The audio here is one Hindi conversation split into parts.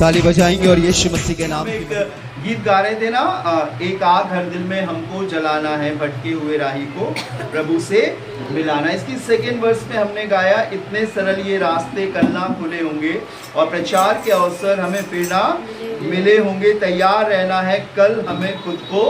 ताली बजाएंगे और यीशु मसीह के नाम एक गीत गा रहे थे ना, एक आग हर दिल में हमको जलाना है, भटके हुए राही को प्रभु से मिलाना। इसकी सेकेंड वर्स में हमने गाया, इतने सरल ये रास्ते कल ना खुले होंगे और प्रचार के अवसर हमें फिर ना मिले होंगे। तैयार रहना है, कल हमें खुद को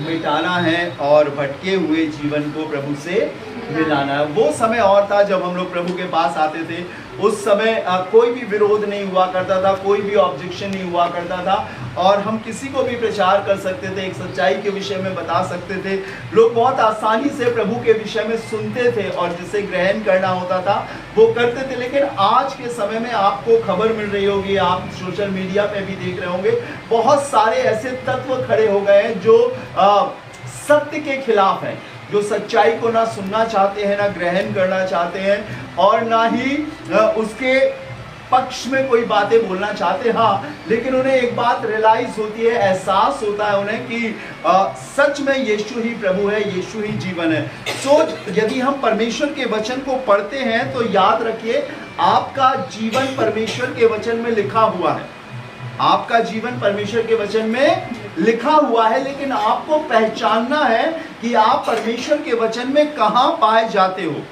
मिटाना है और भटके हुए जीवन को प्रभु से मिलाना है। वो समय और था जब हम लोग प्रभु के पास आते थे। उस समय कोई भी विरोध नहीं हुआ करता था, कोई भी ऑब्जेक्शन नहीं हुआ करता था और हम किसी को भी प्रचार कर सकते थे, एक सच्चाई के विषय में बता सकते थे। लोग बहुत आसानी से प्रभु के विषय में सुनते थे और जिसे ग्रहण करना होता था वो करते थे। लेकिन आज के समय में आपको खबर मिल रही होगी, आप सोशल मीडिया पे भी देख रहे होंगे, बहुत सारे ऐसे तत्व खड़े हो गए हैं जो सत्य के खिलाफ हैं, जो सच्चाई को ना सुनना चाहते हैं, ना ग्रहण करना चाहते हैं और ना ही उसके पक्ष में कोई बातें बोलना चाहते। हाँ, लेकिन उन्हें एक बात रियलाइज होती है, एहसास होता है उन्हें कि सच में यीशु ही प्रभु है, यीशु ही जीवन है। सो यदि हम परमेश्वर के वचन को पढ़ते हैं तो याद रखिए, आपका जीवन परमेश्वर के वचन में लिखा हुआ है। आपका जीवन परमेश्वर के वचन में लिखा हुआ है, लेकिन आपको पहचानना है कि आप परमेश्वर के वचन में कहां पाए जाते हो।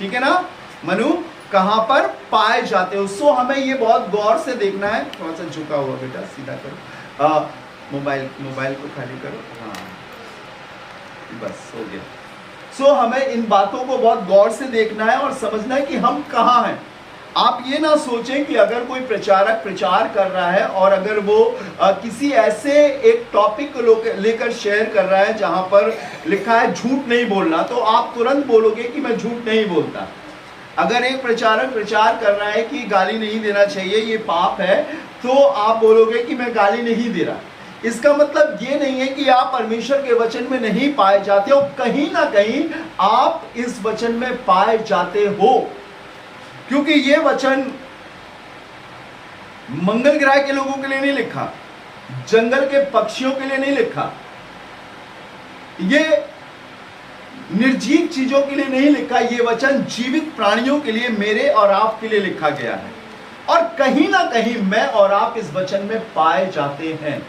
ठीक है ना मनु, कहां पर पाए जाते हो। सो हमें ये बहुत गौर से देखना है। थोड़ा सा झुका हुआ बेटा, सीधा करो, मोबाइल को खाली करो, हाँ बस हो गया। सो हमें इन बातों को बहुत गौर से देखना है और समझना है कि हम कहां हैं। आप ये ना सोचें कि अगर कोई प्रचारक प्रचार कर रहा है और अगर वो किसी ऐसे एक टॉपिक को लेकर शेयर कर रहा है जहां पर लिखा है झूठ नहीं बोलना, तो आप तुरंत बोलोगे कि मैं झूठ नहीं बोलता। अगर एक प्रचारक प्रचार कर रहा है कि गाली नहीं देना चाहिए, ये पाप है, तो आप बोलोगे कि मैं गाली नहीं दे रहा। इसका मतलब ये नहीं है कि आप परमेश्वर के वचन में नहीं पाए जाते हो, कहीं ना कहीं आप इस वचन में पाए जाते हो, क्योंकि ये वचन मंगल ग्रह के लोगों के लिए नहीं लिखा, जंगल के पक्षियों के लिए नहीं लिखा, ये निर्जीव चीजों के लिए नहीं लिखा। ये वचन जीवित प्राणियों के लिए, मेरे और आपके लिए लिखा गया है। और कहीं ना कहीं मैं और आप इस वचन में पाए जाते हैं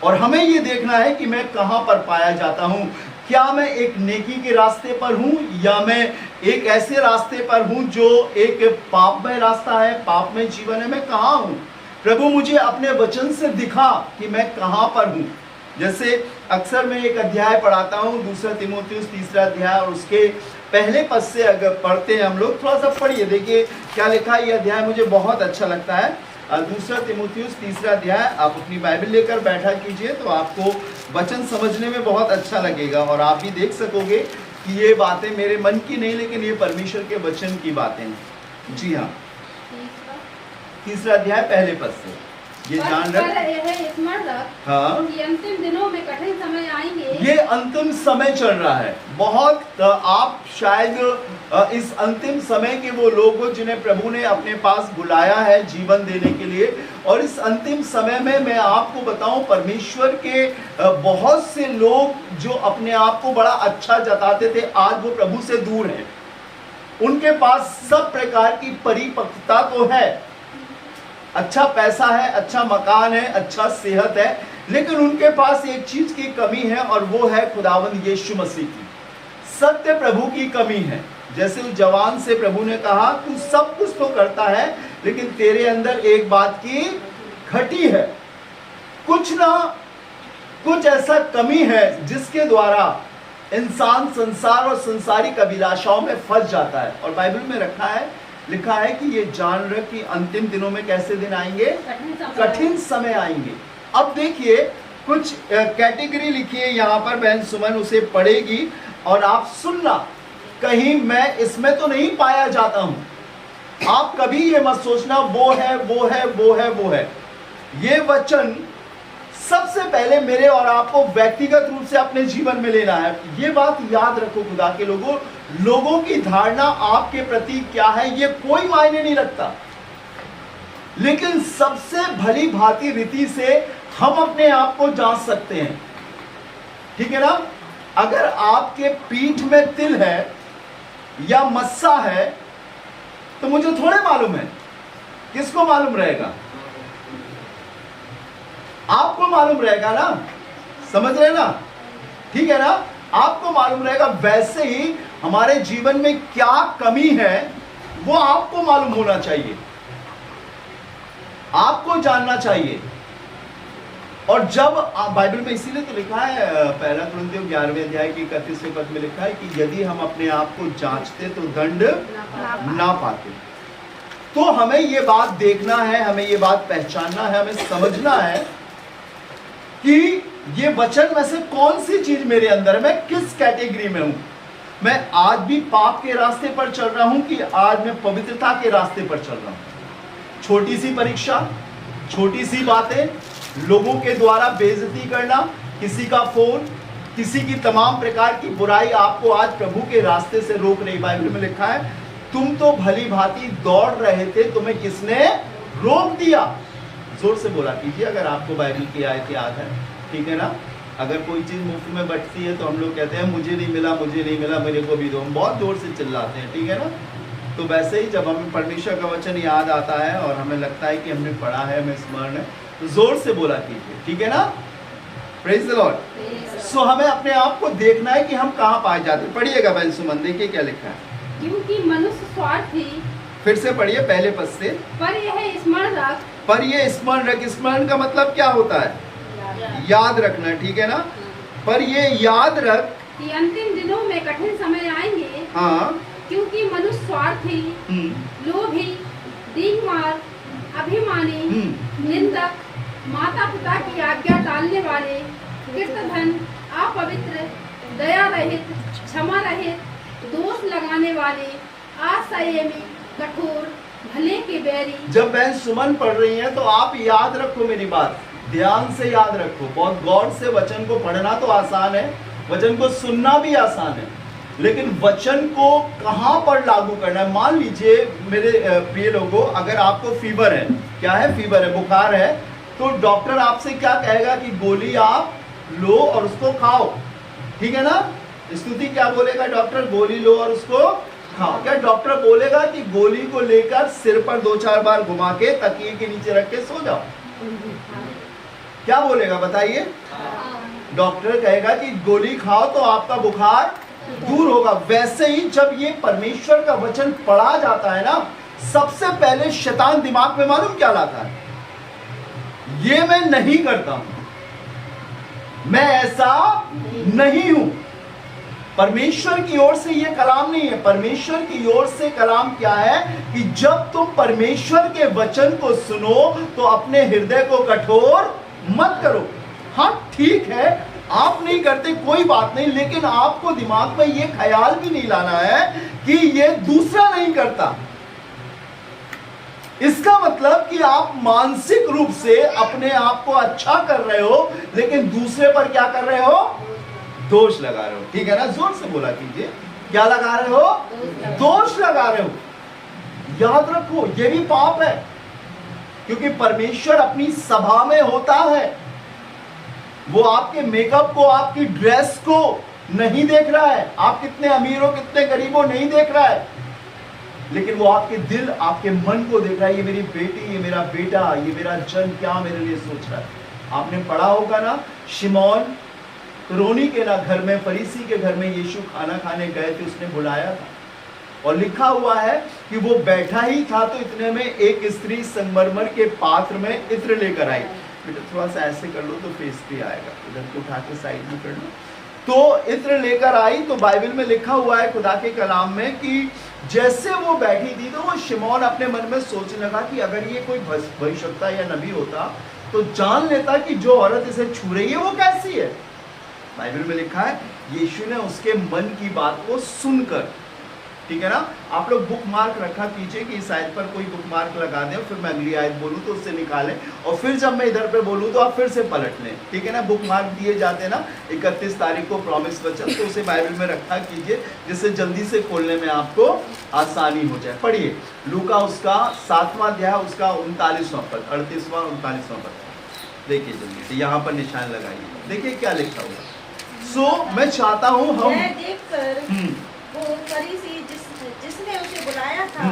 और हमें ये देखना है कि मैं कहां पर पाया जाता हूं। क्या मैं एक नेकी के रास्ते पर हूं या मैं एक ऐसे रास्ते पर हूं जो एक पापमय रास्ता है, पापमय जीवन है। मैं कहां हूं? प्रभु मुझे अपने वचन से दिखा कि मैं कहां पर हूं। जैसे अक्सर मैं एक अध्याय पढ़ाता हूं, 2 तीमुथियुस 3 अध्याय, और उसके पहले पद से अगर पढ़ते हैं हम लोग, थोड़ा सा पढ़िए, देखिए क्या लिखा है। ये अध्याय मुझे बहुत अच्छा लगता है। 2 तीमुथियुस 3 अध्याय, आप अपनी बाइबल लेकर बैठा कीजिए तो आपको वचन समझने में बहुत अच्छा लगेगा और आप भी देख सकोगे कि ये बातें मेरे मन की नहीं, लेकिन ये परमेश्वर के वचन की बातें हैं। जी हाँ, 3 अध्याय पहले पद से ये जान रख, हाँ, ये अंतिम दिनों में कठिन समय आएंगे। ये अंतिम समय चल रहा है बहुत। आप शायद इस अंतिम समय के वो लोग हो जिन्हें प्रभु ने अपने पास बुलाया है जीवन देने के लिए। और इस अंतिम समय में मैं आपको बताऊं, परमेश्वर के बहुत से लोग जो अपने आप को बड़ा अच्छा जताते थे, आज वो प्रभु से दूर हैं। उनके पास सब प्रकार की परिपक्वता तो है, अच्छा पैसा है, अच्छा मकान है, अच्छा सेहत है, लेकिन उनके पास एक चीज की कमी है और वो है खुदावंद यीशु मसीह की, सत्य प्रभु की कमी है। जैसे उस जवान से प्रभु ने कहा, तू सब कुछ तो करता है लेकिन तेरे अंदर एक बात की घटी है, कुछ ना कुछ ऐसा कमी है जिसके द्वारा इंसान संसार और संसारिक अभिलाषाओं में फंस जाता है। और बाइबल में लिखा है कि ये जान रख कि अंतिम दिनों में कैसे दिन आएंगे, कठिन समय आएंगे। अब देखिए कुछ कैटेगरी लिखी है यहाँ पर, बहन सुमन उसे पढ़ेगी और आप सुनना, कहीं मैं इसमें तो नहीं पाया जाता हूं। आप कभी ये मत सोचना वो है वो है वो है वो है। ये वचन सबसे पहले मेरे और आपको व्यक्तिगत रूप से अपने जीवन में लेना है। ये बात याद रखो, खुदा के लोगों की धारणा आपके प्रति क्या है ये कोई मायने नहीं रखता, लेकिन सबसे भली भांति रीति से हम अपने आप को जांच सकते हैं। ठीक है ना? अगर आपके पीठ में तिल है या मस्सा है तो मुझे थोड़े मालूम है, किसको मालूम रहेगा? आपको मालूम रहेगा ना, समझ रहे ना, ठीक है ना, आपको मालूम रहेगा। वैसे ही हमारे जीवन में क्या कमी है वो आपको मालूम होना चाहिए, आपको जानना चाहिए। और जब आप बाइबल में इसीलिए तो लिखा है, पहला कुरिन्थियों 11वें अध्याय की 31वें पद में लिखा है कि यदि हम अपने आप को जांचते तो दंड ना पाते। तो हमें ये बात देखना है, हमें ये बात पहचानना है, हमें समझना है कि ये वचन में से कौन सी चीज मेरे अंदर है, मैं किस कैटेगरी में हूं। मैं आज भी पाप के रास्ते पर चल रहा हूं कि आज मैं पवित्रता के रास्ते पर चल रहा हूं। छोटी सी परीक्षा, छोटी सी बातें, लोगों के द्वारा बेइज्जती करना, किसी का फोन, किसी की तमाम प्रकार की बुराई आपको आज प्रभु के रास्ते से रोक रही। बाइबल में लिखा है तुम तो भली भांति दौड़ रहे थे, तुम्हें किसने रोक दिया। जोर से बोला कीजिए अगर आपको बाइबल की आयत याद है, ठीक है ना। अगर कोई चीज मुफ्त में बंटती है तो हम लोग कहते हैं मुझे नहीं मिला, मुझे नहीं मिला, मेरे को भी दो, हम बहुत जोर से चिल्लाते हैं, ठीक है ना। तो वैसे ही जब हमें परमेश्वर का वचन याद आता है और हमें लगता है कि हमने पढ़ा है, हमें स्मरण है, तो जोर से बोला कीजिए, ठीक है ना। Praise the Lord. सो हमें अपने आप को देखना है कि हम कहाँ पाए जाते हैं। पढ़िएगा बहन सुमन, देखिए क्या लिखा है। क्योंकि मनुष्य स्वार्थी, फिर से पढ़िए पहले पद से। पर यह स्मरण रख, पर ये स्मरण रख, स्मरण का मतलब क्या होता है? याद रखना, ठीक है ना। पर ये याद रख कि अंतिम दिनों में कठिन समय आएंगे। हाँ, क्योंकि मनुष्य स्वार्थी, लोभी, दीनमार, अभिमानी, निंदक, माता पिता की आज्ञा टालने वाले, कृतघ्न, अपवित्र, दया रहित, क्षमा रहित, दोष लगाने वाले, असंयमी, कठोर, भले के बैरी। जब बहन सुमन पढ़ रही है तो आप याद रखो मेरी बात, ध्यान से याद रखो। बहुत गौर से वचन को पढ़ना तो आसान है, वचन को सुनना भी आसान है, लेकिन वचन को कहां पर लागू करना है। मान लीजिए मेरे प्रिय लोगों, अगर आपको फीवर है, क्या है, फीवर है, बुखार है, तो डॉक्टर आपसे क्या कहेगा कि गोली आप लो और उसको खाओ, ठीक है ना। स्तुति क्या बोलेगा डॉक्टर? गोली लो और उसको खाओ। क्या डॉक्टर बोलेगा कि गोली को लेकर सिर पर 2-4 बार घुमा के तकिए के नीचे रख के सो जाओ? क्या बोलेगा बताइए? डॉक्टर कहेगा कि गोली खाओ तो आपका बुखार दूर होगा। वैसे ही जब ये परमेश्वर का वचन पढ़ा जाता है ना, सबसे पहले शैतान दिमाग में मालूम क्या लाता है? ये मैं नहीं करता हूं, मैं ऐसा नहीं हूं। परमेश्वर की ओर से ये कलाम नहीं है। परमेश्वर की ओर से कलाम क्या है कि जब तुम परमेश्वर के वचन को सुनो तो अपने हृदय को कठोर मत करो। हाँ ठीक है, आप नहीं करते कोई बात नहीं, लेकिन आपको दिमाग में ये ख्याल भी नहीं लाना है कि ये दूसरा नहीं करता। इसका मतलब कि आप मानसिक रूप से अपने आप को अच्छा कर रहे हो, लेकिन दूसरे पर क्या कर रहे हो? दोष लगा रहे हो, ठीक है ना। जोर से बोला कीजिए, क्या लगा रहे हो? दोष लगा रहे हो। याद रखो ये भी पाप है, क्योंकि परमेश्वर अपनी सभा में होता है। वो आपके मेकअप को, आपकी ड्रेस को नहीं देख रहा है, आप कितने अमीर हो कितने गरीब हो नहीं देख रहा है, लेकिन वो आपके दिल, आपके मन को देख रहा है। ये मेरी बेटी, ये मेरा बेटा, ये मेरा जन क्या मेरे लिए सोच रहा है। आपने पढ़ा होगा ना, शिमोन रोनी के ना घर में, फरीसी के घर में यीशु खाना खाने गए थे, उसने बुलाया था और लिखा हुआ है कि वो बैठा ही था तो इतने में एक स्त्री संगमरमर के पात्र में इत्र लेकर आई। बेटा थोड़ा सा ऐसे कर लो तो फेस पे आएगा, इधर को उठा के साइड में कर लो। तो इत्र लेकर आई, तो बाइबल में लिखा हुआ है खुदा के कलाम में कि जैसे वो बैठी थी तो वो शिमोन अपने मन में सोचने लगा कि अगर ये कोई भविष्यवक्ता या नबी होता तो जान लेता कि जो औरत इसे छू रही है वो कैसी है। बाइबल में लिखा है यीशु ने उसके मन की बात को सुनकर, ठीक है ना। आप लोग बुक मार्क रखा कीजिए कि इस आयत पर कोई बुक मार्क लगा दें, फिर मैं अगली आयत बोलूं तो उससे निकालें, और फिर जब मैं इधर पे बोलूं तो आप फिर से पलट लें, ठीक है ना। बुक मार्क दिए जाते हैं ना 31 तारीख को प्रॉमिस वचन, तो उसे बाइबल में रखा कीजिए जिससे जल्दी से खोलने में आपको आसानी हो जाए। पढ़िए लूका उसका 7वां अध्याय, उसका 39वां पद, 38वां 39वां पद देखिए जल्दी से, यहाँ पर निशान लगाइए, देखिए क्या लिखा हुआ। सो मैं चाहता हूँ हम देखकर वो फरीसी जिसने उसे बुलाया था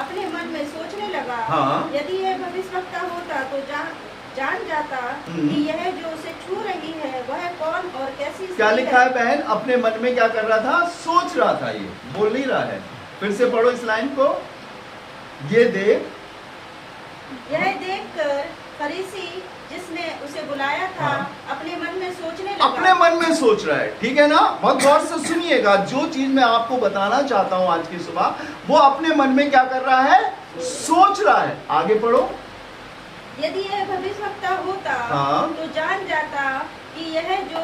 अपने मन में सोचने लगा, हाँ। यदि यह भविष्यवक्ता होता तो जान जाता कि यह जो उसे छू रही है वह कौन और कैसी स्त्री क्या लिखा है बहन? अपने मन में क्या कर रहा था? सोच रहा था, ये बोल नहीं रहा है। फिर से पढ़ो इस लाइन को। यह देखकर फरीसी जिसने उसे बुलाया था अपने मन में सोचने लगा। अपने मन में सोच रहा है, ठीक है ना? बहुत गौर से सुनिएगा, जो चीज मैं आपको बताना चाहता हूं आज की सुबह, वो अपने मन में क्या कर रहा है? सोच रहा है। आगे पढ़ो। यदि यह भविष्यवक्ता होता तो जान जाता कि यह जो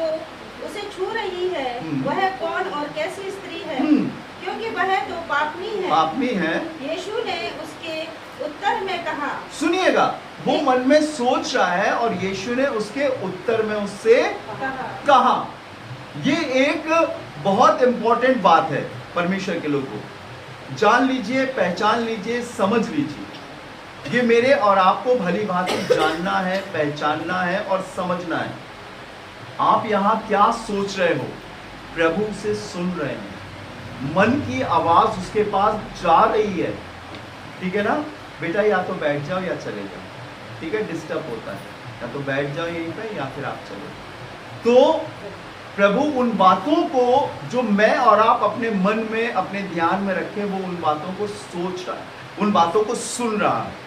उसे छू रही है वह कौन और कैसी स्त्री है, क्योंकि वह तो पापनी है। यीशु ने उसके उत्तर में कहा, सुनिएगा, वो मन में सोच रहा है और यीशु ने उसके उत्तर में उससे कहा। ये एक बहुत इंपॉर्टेंट बात है परमेश्वर के लोगों को। जान लीजिए, पहचान लीजिए, समझ लीजिए। ये मेरे और आपको भली भांति जानना है, पहचानना है और समझना है। आप यहाँ क्या सोच रहे हो? प्रभु से सुन रहे हैं, मन की आवाज उसके पास जा रही है, ठीक है ना? बेटा या तो बैठ जाओ या चले जाओ, ठीक है? डिस्टर्ब होता है, या तो बैठ जाओ यहीं पे या फिर आप चले। तो प्रभु उन बातों को जो मैं और आप अपने मन में, अपने ध्यान में रखें, वो उन बातों को सोच रहा है, उन बातों को सुन रहा है।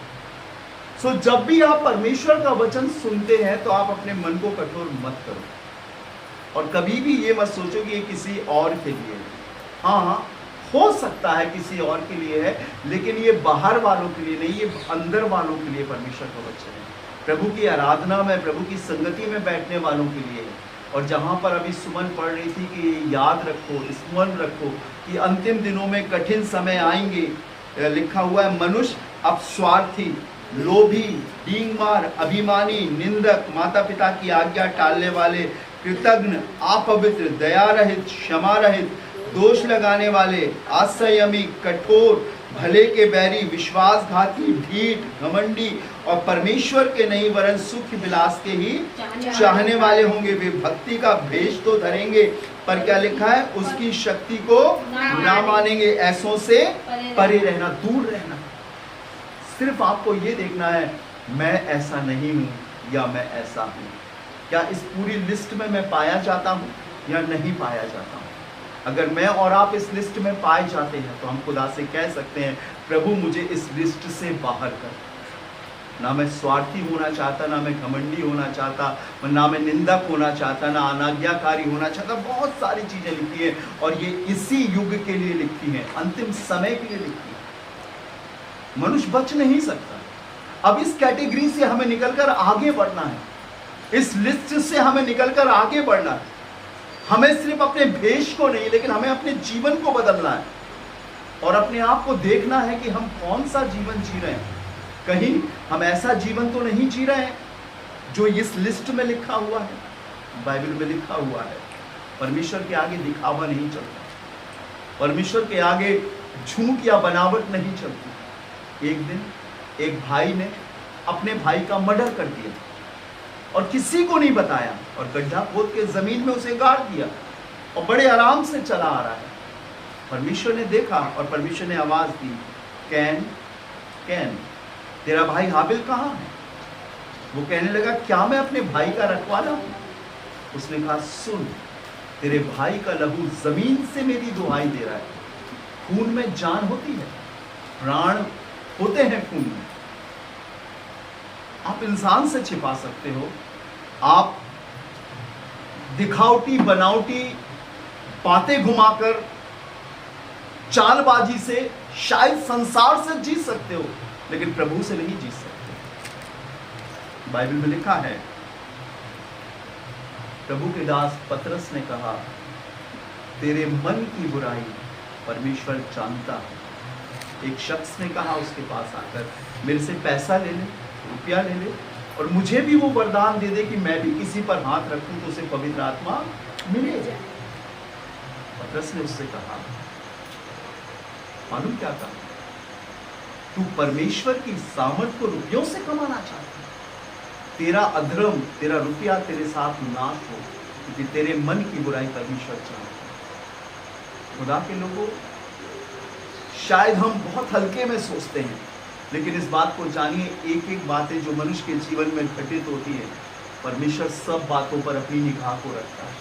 सो जब भी आप परमेश्वर का वचन सुनते हैं तो आप अपने मन को कठोर मत करो, और कभी भी ये मत सोचो कि ये किसी और के लिए है। हाँ, हो सकता है किसी और के लिए है, लेकिन ये बाहर वालों के लिए नहीं, ये अंदर वालों के लिए परमेश्वर का वचन है। प्रभु की आराधना में, प्रभु की संगति में बैठने वालों के लिए है। और जहाँ पर अभी सुमन पढ़ रही थी कि याद रखो, स्मरण रखो कि अंतिम दिनों में कठिन समय आएंगे। लिखा हुआ है, मनुष्य अब स्वार्थी, लोभी, डींगमार, अभिमानी, निंदक, माता पिता की आज्ञा टालने वाले, कृतज्ञ, अपवित्र, दया रहित, क्षमा रहित, दोष लगाने वाले, असंयमी, कठोर, भले के बैरी, विश्वासघाती, ढीठ, घमंडी और परमेश्वर के नहीं वरन सुख विलास के ही चाहने वाले होंगे। वे भक्ति का भेष तो धरेंगे, पर क्या लिखा है? उसकी शक्ति को ना मानेंगे। ऐसों से परे रहना, दूर रहना। सिर्फ आपको ये देखना है, मैं ऐसा नहीं हूं या मैं ऐसा हूं। क्या इस पूरी लिस्ट में मैं पाया जाता हूं या नहीं पाया जाता हूं? अगर मैं और आप इस लिस्ट में पाए जाते हैं तो हम खुदा से कह सकते हैं, प्रभु मुझे इस लिस्ट से बाहर कर। ना मैं स्वार्थी होना चाहता, ना मैं घमंडी होना चाहता, ना मैं निंदक होना चाहता, ना अनाज्ञाकारी होना चाहता। बहुत सारी चीजें लिखी है, और ये इसी युग के लिए लिखी है, अंतिम समय के लिए लिखी है। मनुष्य बच नहीं सकता। अब इस कैटेगरी से हमें निकलकर आगे बढ़ना है, इस लिस्ट से हमें निकलकर आगे बढ़ना है। हमें सिर्फ अपने भेष को नहीं, लेकिन हमें अपने जीवन को बदलना है और अपने आप को देखना है कि हम कौन सा जीवन जी रहे हैं। कहीं हम ऐसा जीवन तो नहीं जी रहे हैं जो इस लिस्ट में लिखा हुआ है, बाइबल में लिखा हुआ है। परमेश्वर के आगे दिखावा नहीं चलता, परमेश्वर के आगे झूठ या बनावट नहीं चलती। एक दिन एक भाई ने अपने भाई का मर्डर कर दिया और किसी को नहीं बताया, और गड्ढा खोद के जमीन में उसे गाड़ दिया और बड़े आराम से चला आ रहा है। परमेश्वर ने देखा और परमेश्वर ने आवाज दी, कैन, कैन, तेरा भाई हाबिल कहाँ है? वो कहने लगा, क्या मैं अपने भाई का रखवाला हूं? उसने कहा, सुन, तेरे भाई का लहू जमीन से मेरी दुहाई दे रहा है। खून में जान होती है, प्राण होते हैं खून में। आप इंसान से छिपा सकते हो, आप दिखावटी बनावटी बातें घुमाकर, चालबाजी से शायद संसार से जीत सकते हो, लेकिन प्रभु से नहीं जीत सकते। बाइबल में लिखा है, प्रभु के दास पतरस ने कहा, तेरे मन की बुराई परमेश्वर जानता है। एक शख्स ने कहा उसके पास आकर, मेरे से पैसा ले ले, रुपया ले ले, और मुझे भी वो वरदान दे दे कि मैं भी किसी पर हाथ रखूं तो उसे पवित्र आत्मा मिले। पतरस ने उससे कहा, मालूम क्या कहा? तू परमेश्वर की सामर्थ को रुपयों से कमाना चाहता है? तेरा अधर्म, तेरा रुपया तेरे साथ नाश हो, क्योंकि तेरे मन की बुराई परमेश्वर चाहता है। खुदा के लोगों, शायद हम बहुत हल्के में सोचते हैं लेकिन इस बात को जानिए, एक एक बातें जो मनुष्य के जीवन में घटित होती है, परमेश्वर सब बातों पर अपनी निगाह को रखता है।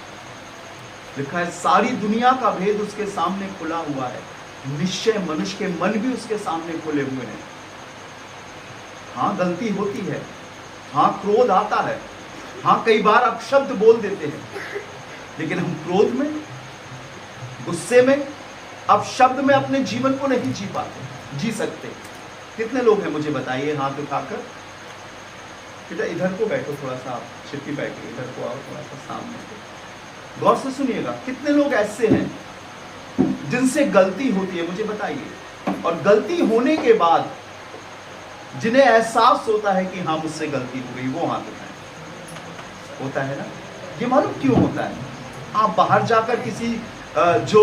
लिखा है सारी दुनिया का भेद उसके सामने खुला हुआ है, निश्चय मनुष्य के मन भी उसके सामने खुले हुए हैं। हाँ, गलती होती है, हाँ क्रोध आता है, हाँ कई बार आप शब्द बोल देते हैं, लेकिन हम क्रोध में, गुस्से में, अब शब्द में अपने जीवन को नहीं जी सकते। कितने लोग हैं मुझे बताइए हाथ उठाकर। बेटा इधर को बैठो, थोड़ा सा आप छिपी बैठो, इधर को आओ थोड़ा सा सामने। गौर से सुनिएगा, कितने लोग ऐसे हैं जिनसे गलती होती है, मुझे बताइए। और गलती होने के बाद जिन्हें एहसास होता है कि हाँ मुझसे गलती हो गई, वो हाथ उठाएं। होता है ना? ये मालूम क्यों होता है? आप बाहर जाकर किसी जो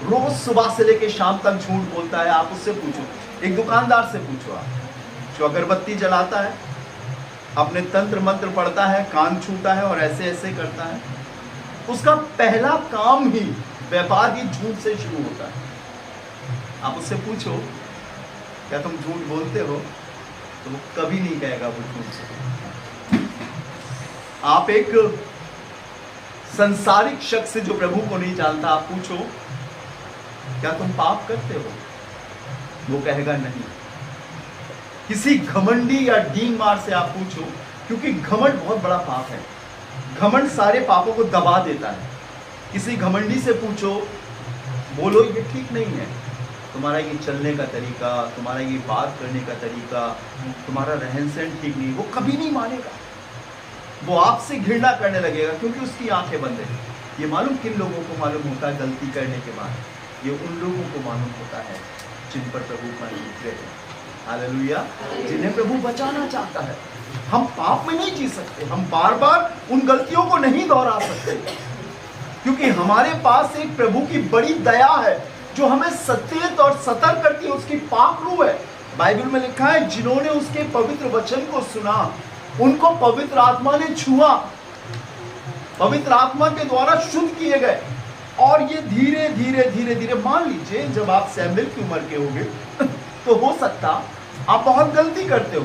रोज सुबह से लेकर शाम तक झूठ बोलता है, आप उससे पूछो, एक दुकानदार से पूछो, आप जो अगरबत्ती जलाता है, अपने तंत्र मंत्र पढ़ता है, कान छूता है और ऐसे ऐसे करता है, उसका पहला काम ही व्यापार ही झूठ से शुरू होता है। आप उससे पूछो क्या तुम झूठ बोलते हो, तो वो कभी नहीं कहेगा वो झूठ से। आप एक संसारिक शख्स से जो प्रभु को नहीं जानता, आप पूछो क्या तुम पाप करते हो, वो कहेगा नहीं। किसी घमंडी या डींग मार से आप पूछो, क्योंकि घमंड बहुत बड़ा पाप है, घमंड सारे पापों को दबा देता है। किसी घमंडी से पूछो, बोलो ये ठीक नहीं है, तुम्हारा ये चलने का तरीका, तुम्हारा ये बात करने का तरीका, तुम्हारा रहन सहन ठीक नहीं, वो कभी नहीं मानेगा। वो आपसे घृणा करने लगेगा, क्योंकि उसकी आंखें बंद है। ये मालूम किन लोगों को मालूम होता है गलती करने के बाद? ये उन लोगों को मालूम होता है जिन पर प्रभु का अनुग्रह है। हालेलुया, जिन्हें प्रभु बचाना चाहता है। हम पाप में नहीं जी सकते, हम बार बार उन गलतियों को नहीं दोहरा सकते, क्योंकि हमारे पास एक प्रभु की बड़ी दया है जो हमें सचेत और सतर्क करती है। उसकी पाक रूह है। बाइबल में लिखा है जिन्होंने उसके पवित्र वचन को सुना उनको पवित्र आत्मा ने छुआ, पवित्र आत्मा के द्वारा शुद्ध किए गए। और ये धीरे धीरे धीरे धीरे, मान लीजिए जब आप सैमुएल की उम्र के होंगे तो हो सकता आप बहुत गलती करते हो,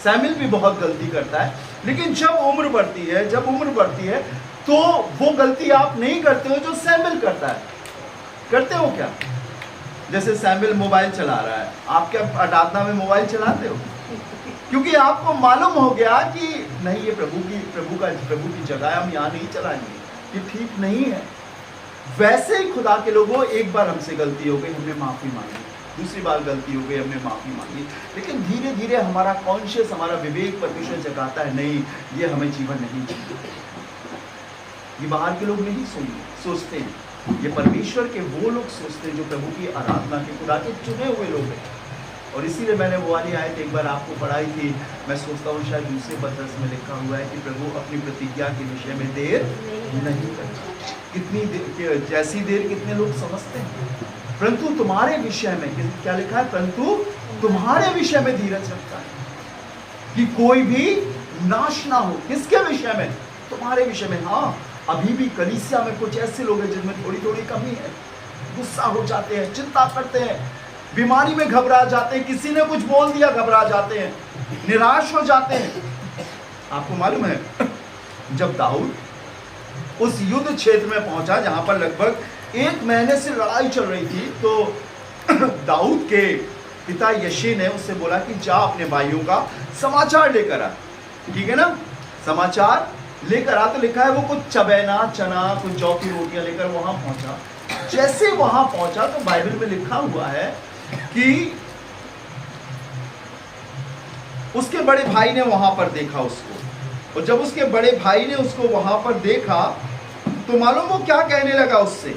सैमुएल भी बहुत गलती करता है, लेकिन जब उम्र बढ़ती है तो वो गलती आप नहीं करते हो जो सैमुएल करता है। करते हो क्या? जैसे सैमुएल मोबाइल चला रहा है, आप क्या आराधना में मोबाइल चलाते हो? क्योंकि आपको मालूम हो गया कि नहीं, ये प्रभु की जगह हम यहाँ नहीं चलाएंगे, ये ठीक नहीं है। वैसे ही खुदा के लोगों, एक बार हमसे गलती हो गई, हमने माफ़ी मांगी, दूसरी बार गलती हो गई, हमने माफ़ी मांगी, लेकिन धीरे धीरे हमारा कॉन्शियस, हमारा विवेक परमेश्वर जगाता है, नहीं ये हमें जीवन नहीं चाहिए। ये बाहर के लोग नहीं सोचते हैं, ये परमेश्वर के वो लोग सोचते हैं जो प्रभु की आराधना के, खुदा के चुने हुए लोग हैं। और इसीलिए मैंने वो वाली आयत एक बार आपको पढ़ाई थी। मैं सोचता हूँ शायद दूसरे पत्रस में लिखा हुआ है कि प्रभु अपनी प्रतिज्ञा के विषय में देर नहीं करता। कितनी देर, जैसी देर कितने लोग समझते हैं, परंतु तुम्हारे विषय में क्या लिखा है? परंतु तुम्हारे विषय में धीरज रखता है कि कोई भी नाश ना हो। किसके विषय में? तुम्हारे विषय में। हाँ, अभी भी कलीसिया में कुछ ऐसे लोग हैं जिनमें थोड़ी थोड़ी कमी है, गुस्सा हो जाते हैं, चिंता करते हैं, बीमारी में घबरा जाते हैं, किसी ने कुछ बोल दिया घबरा जाते हैं, निराश हो जाते हैं। आपको मालूम है जब दाऊद उस युद्ध क्षेत्र में पहुंचा जहां पर लगभग 1 महीने से लड़ाई चल रही थी, तो दाऊद के पिता यशी ने उससे बोला कि जा अपने भाइयों का समाचार लेकर आ। ठीक है ना, समाचार लेकर आ। तो लिखा है वो कुछ चबैना, चना, कुछ जौ की रोटियां लेकर वहां पहुंचा। जैसे वहां पहुंचा तो बाइबल में लिखा हुआ है कि उसके बड़े भाई ने वहां पर देखा उसको, और जब उसके बड़े भाई ने उसको वहां पर देखा तो मालूम वो क्या कहने लगा उससे?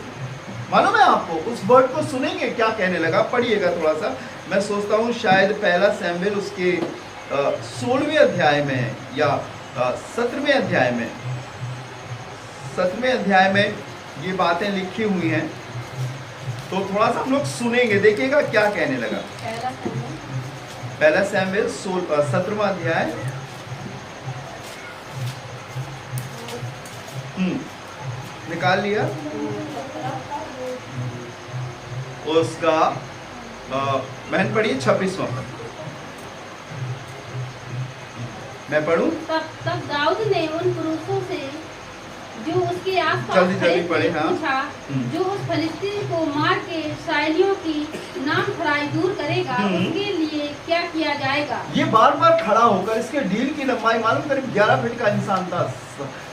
मालूम है आपको? उस वर्ड को सुनेंगे क्या कहने लगा, पढ़िएगा थोड़ा सा। मैं सोचता हूँ शायद पहला सैमुएल उसके 16वें अध्याय में या 17वें अध्याय में ये बातें लिखी हुई हैं, तो थोड़ा सा हम लोग सुनेंगे, देखिएगा क्या कहने लगा। पहला सैमुएल 17वां अध्याय, निकाल लिया उसका, बहन पढ़िए 26वां पद। मैं पढ़ूं? तब दाऊद ने उन पुरुषों से जो उसके आसपास जल्दी खड़े थे पढ़े, हाँ। पूछा, जो उस फलिस्तीनी को मार के इस्राएलियों की नाम खराई दूर करेगा, उसके लिए क्या किया जाएगा? ये बार बार खड़ा होकर इसके ढील की लंबाई मालूम करीब 11 फीट का इंसान था।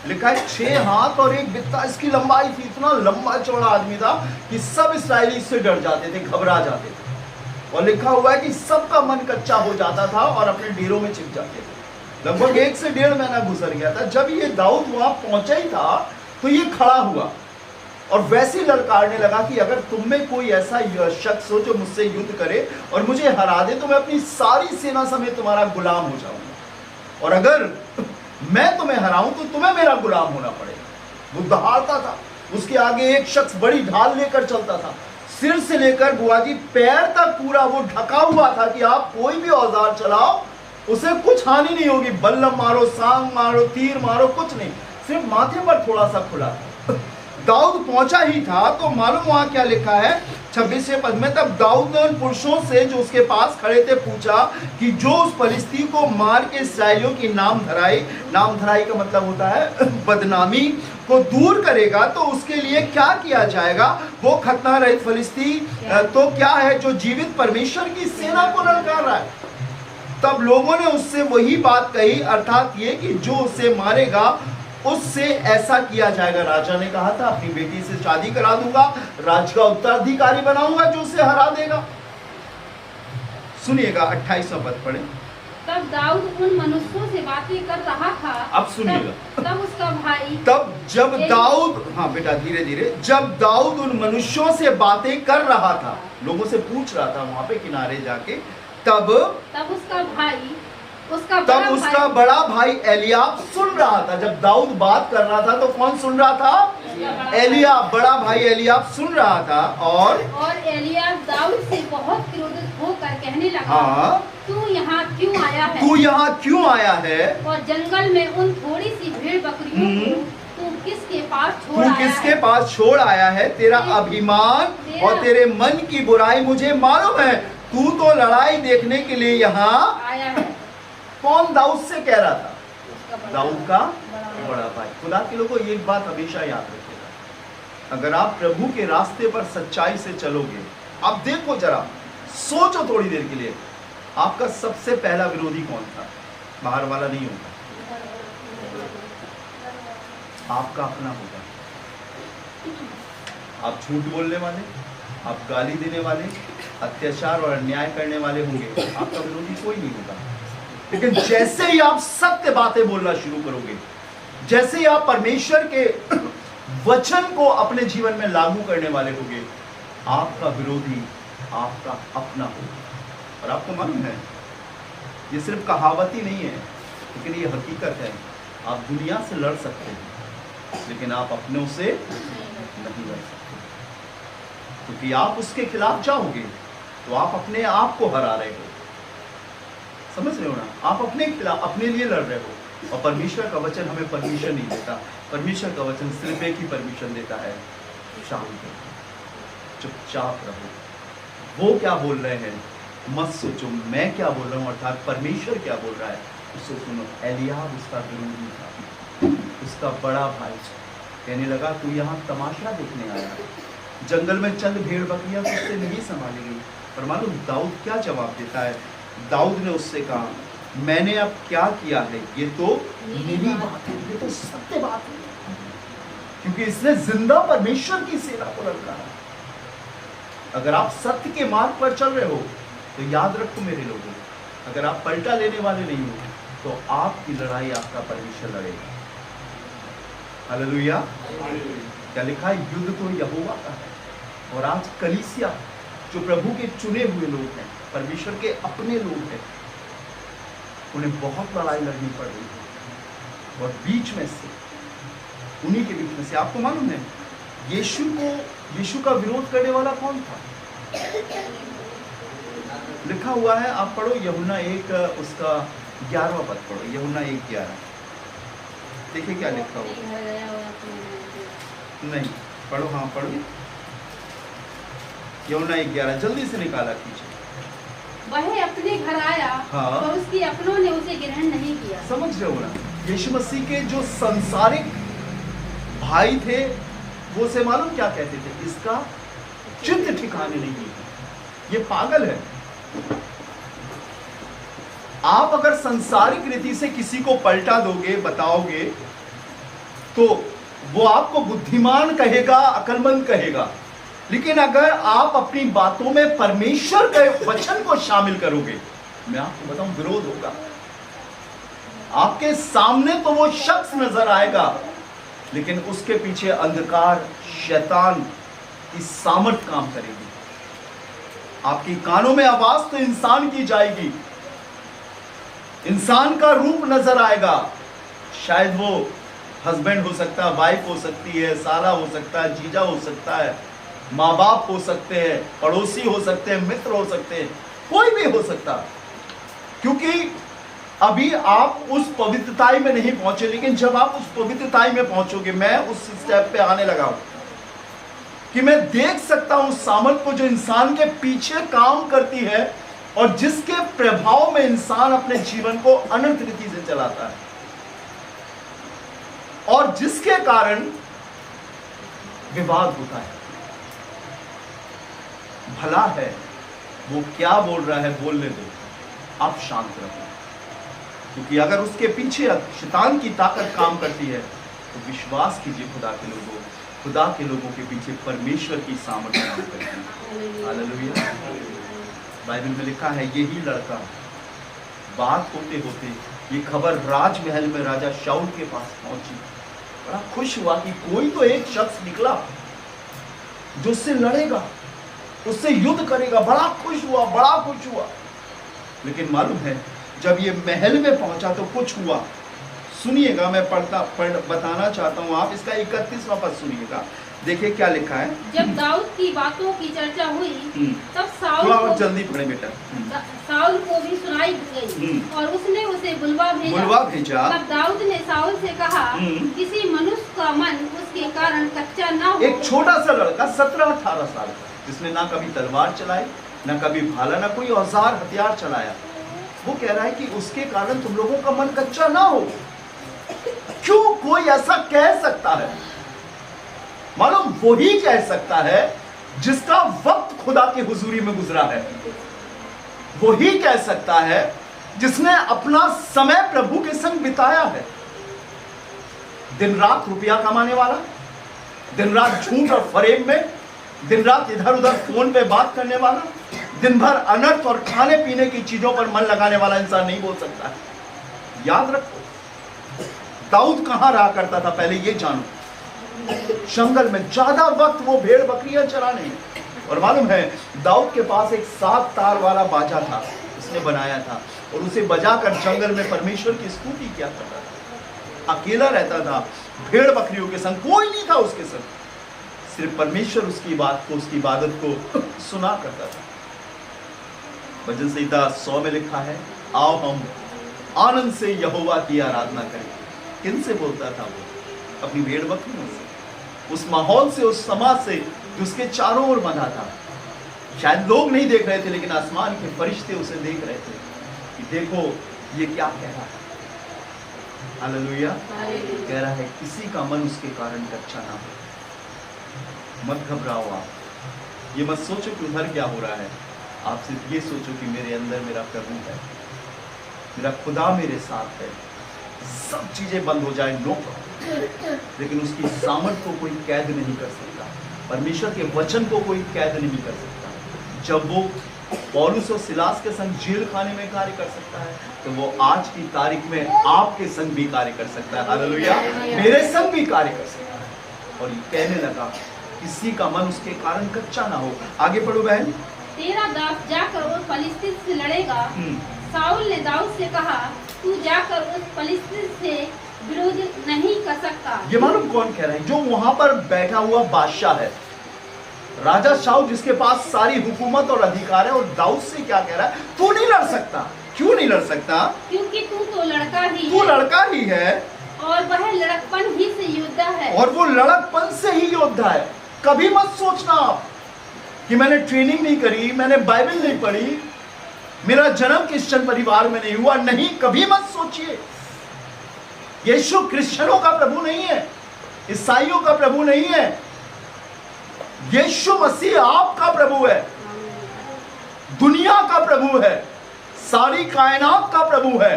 लिखा है 6 हाथ और 1 बित्ता इसकी लंबाई थी। इतना लंबा चौड़ा आदमी था कि सब इस्राएली इससे डर जाते थे, घबरा जाते थे। और लिखा हुआ है कि सबका मन कच्चा हो जाता था और अपने डेरों में छिप जाते थे। लगभग 1 से 1.5 महीना गुजर गया था। जब ये दाऊद वहां पहुंचा ही था तो ये खड़ा हुआ और वैसे ललकारने लगा कि अगर तुम में कोई ऐसा शख्स हो जो मुझसे युद्ध करे और मुझे हरा दे तो मैं अपनी सारी सेना समेत तुम्हारा गुलाम हो जाऊंगा, और अगर मैं तुम्हें हराऊं तो तुम्हें मेरा गुलाम होना पड़ेगा। वो दहाड़ता था, उसके आगे एक शख्स बड़ी ढाल लेकर चलता था, सिर से लेकर बुआ जी पैर तक पूरा वो ढका हुआ था कि आप कोई भी औजार चलाओ उसे कुछ हानि नहीं होगी। बल्लम मारो, सांग मारो, तीर मारो, कुछ नहीं, सिर्फ माथे पर थोड़ा सा खुला था। दाऊद पहुंचा ही था तो मालूम वहां क्या लिखा है 26वें पद में, तब दाऊद ने उन पुरुषों से जो उसके पास खड़े थे पूछा कि जो उस फलिस्ती को मार के इस्राएलियों की नाम धराई का मतलब होता है बदनामी को दूर करेगा, तो उसके लिए क्या किया जाएगा? वो खतना रहित फलिस्ती तो क्या है जो जीवित परमेश्वर की सेना को ललकार रहा है। तब लोगों ने उससे वही बात कही, अर्थात ये कि जो उसे मारेगा उससे ऐसा किया जाएगा। राजा ने कहा था अपनी बेटी से शादी करा दूंगा, राज्य का उत्तराधिकारी बनाऊंगा जो उसे हरा देगा। सुनिएगा 28वां पद पढ़े। तब दाऊद उन मनुष्यों से बातें कर रहा था। अब सुनिएगा। तब उसका भाई तब जब दाऊद, हाँ बेटा धीरे धीरे, जब दाऊद उन मनुष्यों से बातें कर रहा था, लोगों से पूछ रहा था वहां पे किनारे जाके, तब उसका बड़ा भाई एलियाब सुन रहा था। जब दाऊद बात कर रहा था तो कौन सुन रहा था? एलियाब, बड़ा भाई एलियाब सुन रहा था। और एलियाब दाऊद से बहुत क्रोधित होकर कहने लगा, हाँ, तू यहाँ क्यों आया है? तू यहाँ क्यों आया है? और जंगल में उन थोड़ी सी भेड़ बकरियों को तू किसके पास छोड़ आया है? तेरा अभिमान और तेरे मन की बुराई मुझे मालूम है। तू तो लड़ाई देखने के लिए यहाँ आया है। कौन दाऊद से कह रहा था? दाऊद का बड़ा भाई। खुदा के लोगों ये बात हमेशा याद रखिएगा, अगर आप प्रभु के रास्ते पर सच्चाई से चलोगे, आप देखो जरा, सोचो थोड़ी देर के लिए, आपका सबसे पहला विरोधी कौन था? बाहर वाला नहीं होगा, आपका अपना होगा। आप झूठ बोलने वाले, आप गाली देने वाले, अत्याचार और अन्याय करने वाले होंगे, आपका विरोधी कोई नहीं होगा। लेकिन जैसे ही आप सत्य बातें बोलना शुरू करोगे, जैसे ही आप परमेश्वर के वचन को अपने जीवन में लागू करने वाले होंगे, आपका विरोधी आपका अपना होगा। और आपको मालूम है, ये सिर्फ कहावत ही नहीं है, लेकिन ये हकीकत है। आप दुनिया से लड़ सकते हैं, लेकिन आप अपनों से नहीं लड़ सकते, क्योंकि आप उसके खिलाफ जाओगे तो आप अपने आप को हरा रहे हो। समझ रहे हो ना? आप अपने खिलाफ, अपने लिए लड़ रहे हो। और परमेश्वर का वचन हमें परमिशन नहीं देता। परमेश्वर का वचन सिर्फ एक ही परमिशन देता है, शांत रहो, चुपचाप रहो। वो क्या बोल रहे हैं मत सोचो, मैं क्या बोल रहा हूँ, अर्थात परमेश्वर क्या बोल रहा है उसको सुनो। एलियाब उसका विरोधी था, उसका बड़ा भाई कहने लगा, तू यहाँ तमाशा देखने आया, जंगल में चंद भेड़ बकरियां उससे नहीं संभाली गई। पर मालूम दाऊद क्या जवाब देता है? दाऊद ने उससे कहा, मैंने अब क्या किया है? ये तो मेरी बात है, ये तो सत्य बात है, क्योंकि इसने जिंदा परमेश्वर की सेना को ललकारा। अगर आप सत्य के मार्ग पर चल रहे हो तो याद रखो मेरे लोगों, अगर आप पलटा लेने वाले नहीं हो तो आपकी लड़ाई आपका परमेश्वर लड़ेगा। हालेलुया। क्या लिखा है? युद्ध तो यहोवा का है। और आज कलीसिया जो प्रभु के चुने हुए लोग हैं, परमेश्वर के अपने लोग हैं, उन्हें बहुत लड़ाई लड़नी पड़ रही है। और बीच में से, उन्हीं के बीच में से, आपको मालूम है यीशु का विरोध करने वाला कौन था? लिखा हुआ है, आप पढ़ो यूहन्ना 1 उसका 11वां पद पढ़ो, यूहन्ना 1:11। देखिए क्या लिखा हुआ। नहीं पढ़ो, हाँ पढ़ो, यूहन्ना 1:11 जल्दी से निकाला कीजिए। वह अपने घर आया हाँ। तो उसके अपनों ने उसे ग्रहण नहीं किया। समझ रहे हो ना, यीशु मसीह के जो संसारिक भाई थे वो उसे मालूम क्या कहते थे, इसका चित्त ठिकाने नहीं है, ये पागल है। आप अगर संसारिक रीति से किसी को पलटा दोगे, बताओगे, तो वो आपको बुद्धिमान कहेगा, अक्लमंद कहेगा। लेकिन अगर आप अपनी बातों में परमेश्वर के वचन को शामिल करोगे, मैं आपको बताऊं, विरोध होगा। आपके सामने तो वो शख्स नजर आएगा, लेकिन उसके पीछे अंधकार, शैतान की सामर्थ काम करेगी। आपकी कानों में आवाज तो इंसान की जाएगी, इंसान का रूप नजर आएगा। शायद वो हस्बैंड हो सकता है, वाइफ हो सकती है, साला हो सकता है, जीजा हो सकता है, माँ बाप हो सकते हैं, पड़ोसी हो सकते हैं, मित्र हो सकते हैं, कोई भी हो सकता। क्योंकि अभी आप उस पवित्रताई में नहीं पहुंचे, लेकिन जब आप उस पवित्रताई में पहुंचोगे, मैं उस स्टेप पे आने लगा हूं कि मैं देख सकता हूं उस सामर्थ को जो इंसान के पीछे काम करती है और जिसके प्रभाव में इंसान अपने जीवन को अनंत रीति से चलाता है, और जिसके कारण विवाद होता है। भला है, वो क्या बोल रहा है बोलने दो, आप शांत रहो। क्योंकि अगर उसके पीछे शैतान की ताकत काम करती है, तो विश्वास कीजिए खुदा के लोगों के पीछे परमेश्वर की सामर्थ्य काम करती है। हालेलुया। बाइबल में लिखा है, यही लड़का, बात होते होते ये खबर राजमहल में राजा शाऊल के पास पहुंची। बड़ा खुश हुआ कि कोई तो एक शख्स निकला जो उससे लड़ेगा, उससे युद्ध करेगा। बड़ा खुश हुआ। लेकिन मालूम है, जब ये महल में पहुंचा तो कुछ हुआ। सुनिएगा, मैं बताना चाहता हूं, आप इसका 31वां पद सुनिएगा। देखिए क्या लिखा है। जब दाऊद की बातों की चर्चा हुई, तब साउल को जल्दी पढ़े बेटा। साउल को भी सुनाई गई और उसने उसे बुलवा भेजा। तब दाऊद ने साउल से कहा, किसी मनुष्य का मन उसके कारण कच्चा ना हो। एक छोटा सा लड़का 17-18 साल, जिसने ना कभी तलवार चलाई, ना कभी भाला, ना कोई औजार हथियार चलाया, वो कह रहा है कि उसके कारण तुम लोगों का मन कच्चा ना हो। क्यों कोई ऐसा कह सकता है? मालूम वही कह सकता है जिसका वक्त खुदा की हुजूरी में गुजरा है। वही कह सकता है जिसने अपना समय प्रभु के संग बिताया है। दिन रात रुपया कमाने वाला, दिन रात झूठ और फरेब में, दिन रात इधर उधर फोन पे बात करने वाला, दिन भर अनर्थ और खाने पीने की चीजों पर मन लगाने वाला इंसान नहीं बोल सकता है। याद रखो, दाऊद कहां रहा करता था, पहले ये जानो। जंगल में ज्यादा वक्त वो भेड़ बकरियां चराने में। और मालूम है, दाऊद के पास एक 7 तार वाला बाजा था, उसने बनाया था, और उसे बजाकर जंगल में परमेश्वर की स्तुति किया करता था। अकेला रहता था, भेड़ बकरियों के संग, कोई नहीं था उसके संग, सिर्फ परमेश्वर उसकी बात को, उसकी इबादत को सुना करता था। भजन संहिता 100 में लिखा है, आओ हम आनंद से यहोवा की आराधना करें। किन से बोलता था वो? अपनी भेड़ बकरियों से, उस माहौल से, उस समाज से जो उसके चारों ओर बंधा था। शायद लोग नहीं देख रहे थे, लेकिन आसमान के फरिश्ते उसे देख रहे थे कि देखो ये क्या कह रहा है। हालेलुया। कह रहा है किसी का मन उसके कारण कच्चा ना हो। मत घबराओ आप, ये मत सोचो कि उधर क्या हो रहा है। आप सिर्फ ये सोचो कि मेरे अंदर मेरा प्रभु है, मेरा खुदा मेरे साथ है। सब चीजें बंद हो जाए, नो प्रॉब्लम, लेकिन उसकी सामर्थ को कोई कैद नहीं कर सकता। परमेश्वर के वचन को कोई कैद नहीं कर सकता। जब वो पौलुस और सिलास के संग जेल खाने में कार्य कर सकता है, तो वो आज की तारीख में आपके संग भी कार्य कर सकता है। हालेलुया। मेरे संग भी कार्य कर सकता है। और ये कहने लगा, किसी का मन उसके कारण कच्चा ना हो। आगे पढ़ो बहन। तेरा दास जाकर उस फलिस्तीन से लड़ेगा। साउल ने दाऊद से कहा, तू जाकर उस फलिस्तीन से विरोध नहीं कर सकता। ये मालूम कौन कह रहा है? जो वहां पर बैठा हुआ बादशाह है, राजा शाऊल, जिसके पास सारी हुकूमत और अधिकार है। और दाऊद से क्या कह रहा है? तू नहीं लड़ सकता। क्यों नहीं लड़ सकता? क्योंकि तू तो लड़का ही तू लड़का ही है, और वह लड़कपन ही से योद्धा है। और वो लड़कपन से ही योद्धा है। कभी मत सोचना आप कि मैंने ट्रेनिंग नहीं करी, मैंने बाइबल नहीं पढ़ी, मेरा जन्म क्रिश्चियन परिवार में नहीं हुआ, नहीं, कभी मत सोचिए। यीशु क्रिश्चियनों का प्रभु नहीं है, ईसाइयों का प्रभु नहीं है। यीशु मसीह आपका प्रभु है, दुनिया का प्रभु है, सारी कायनात का प्रभु है,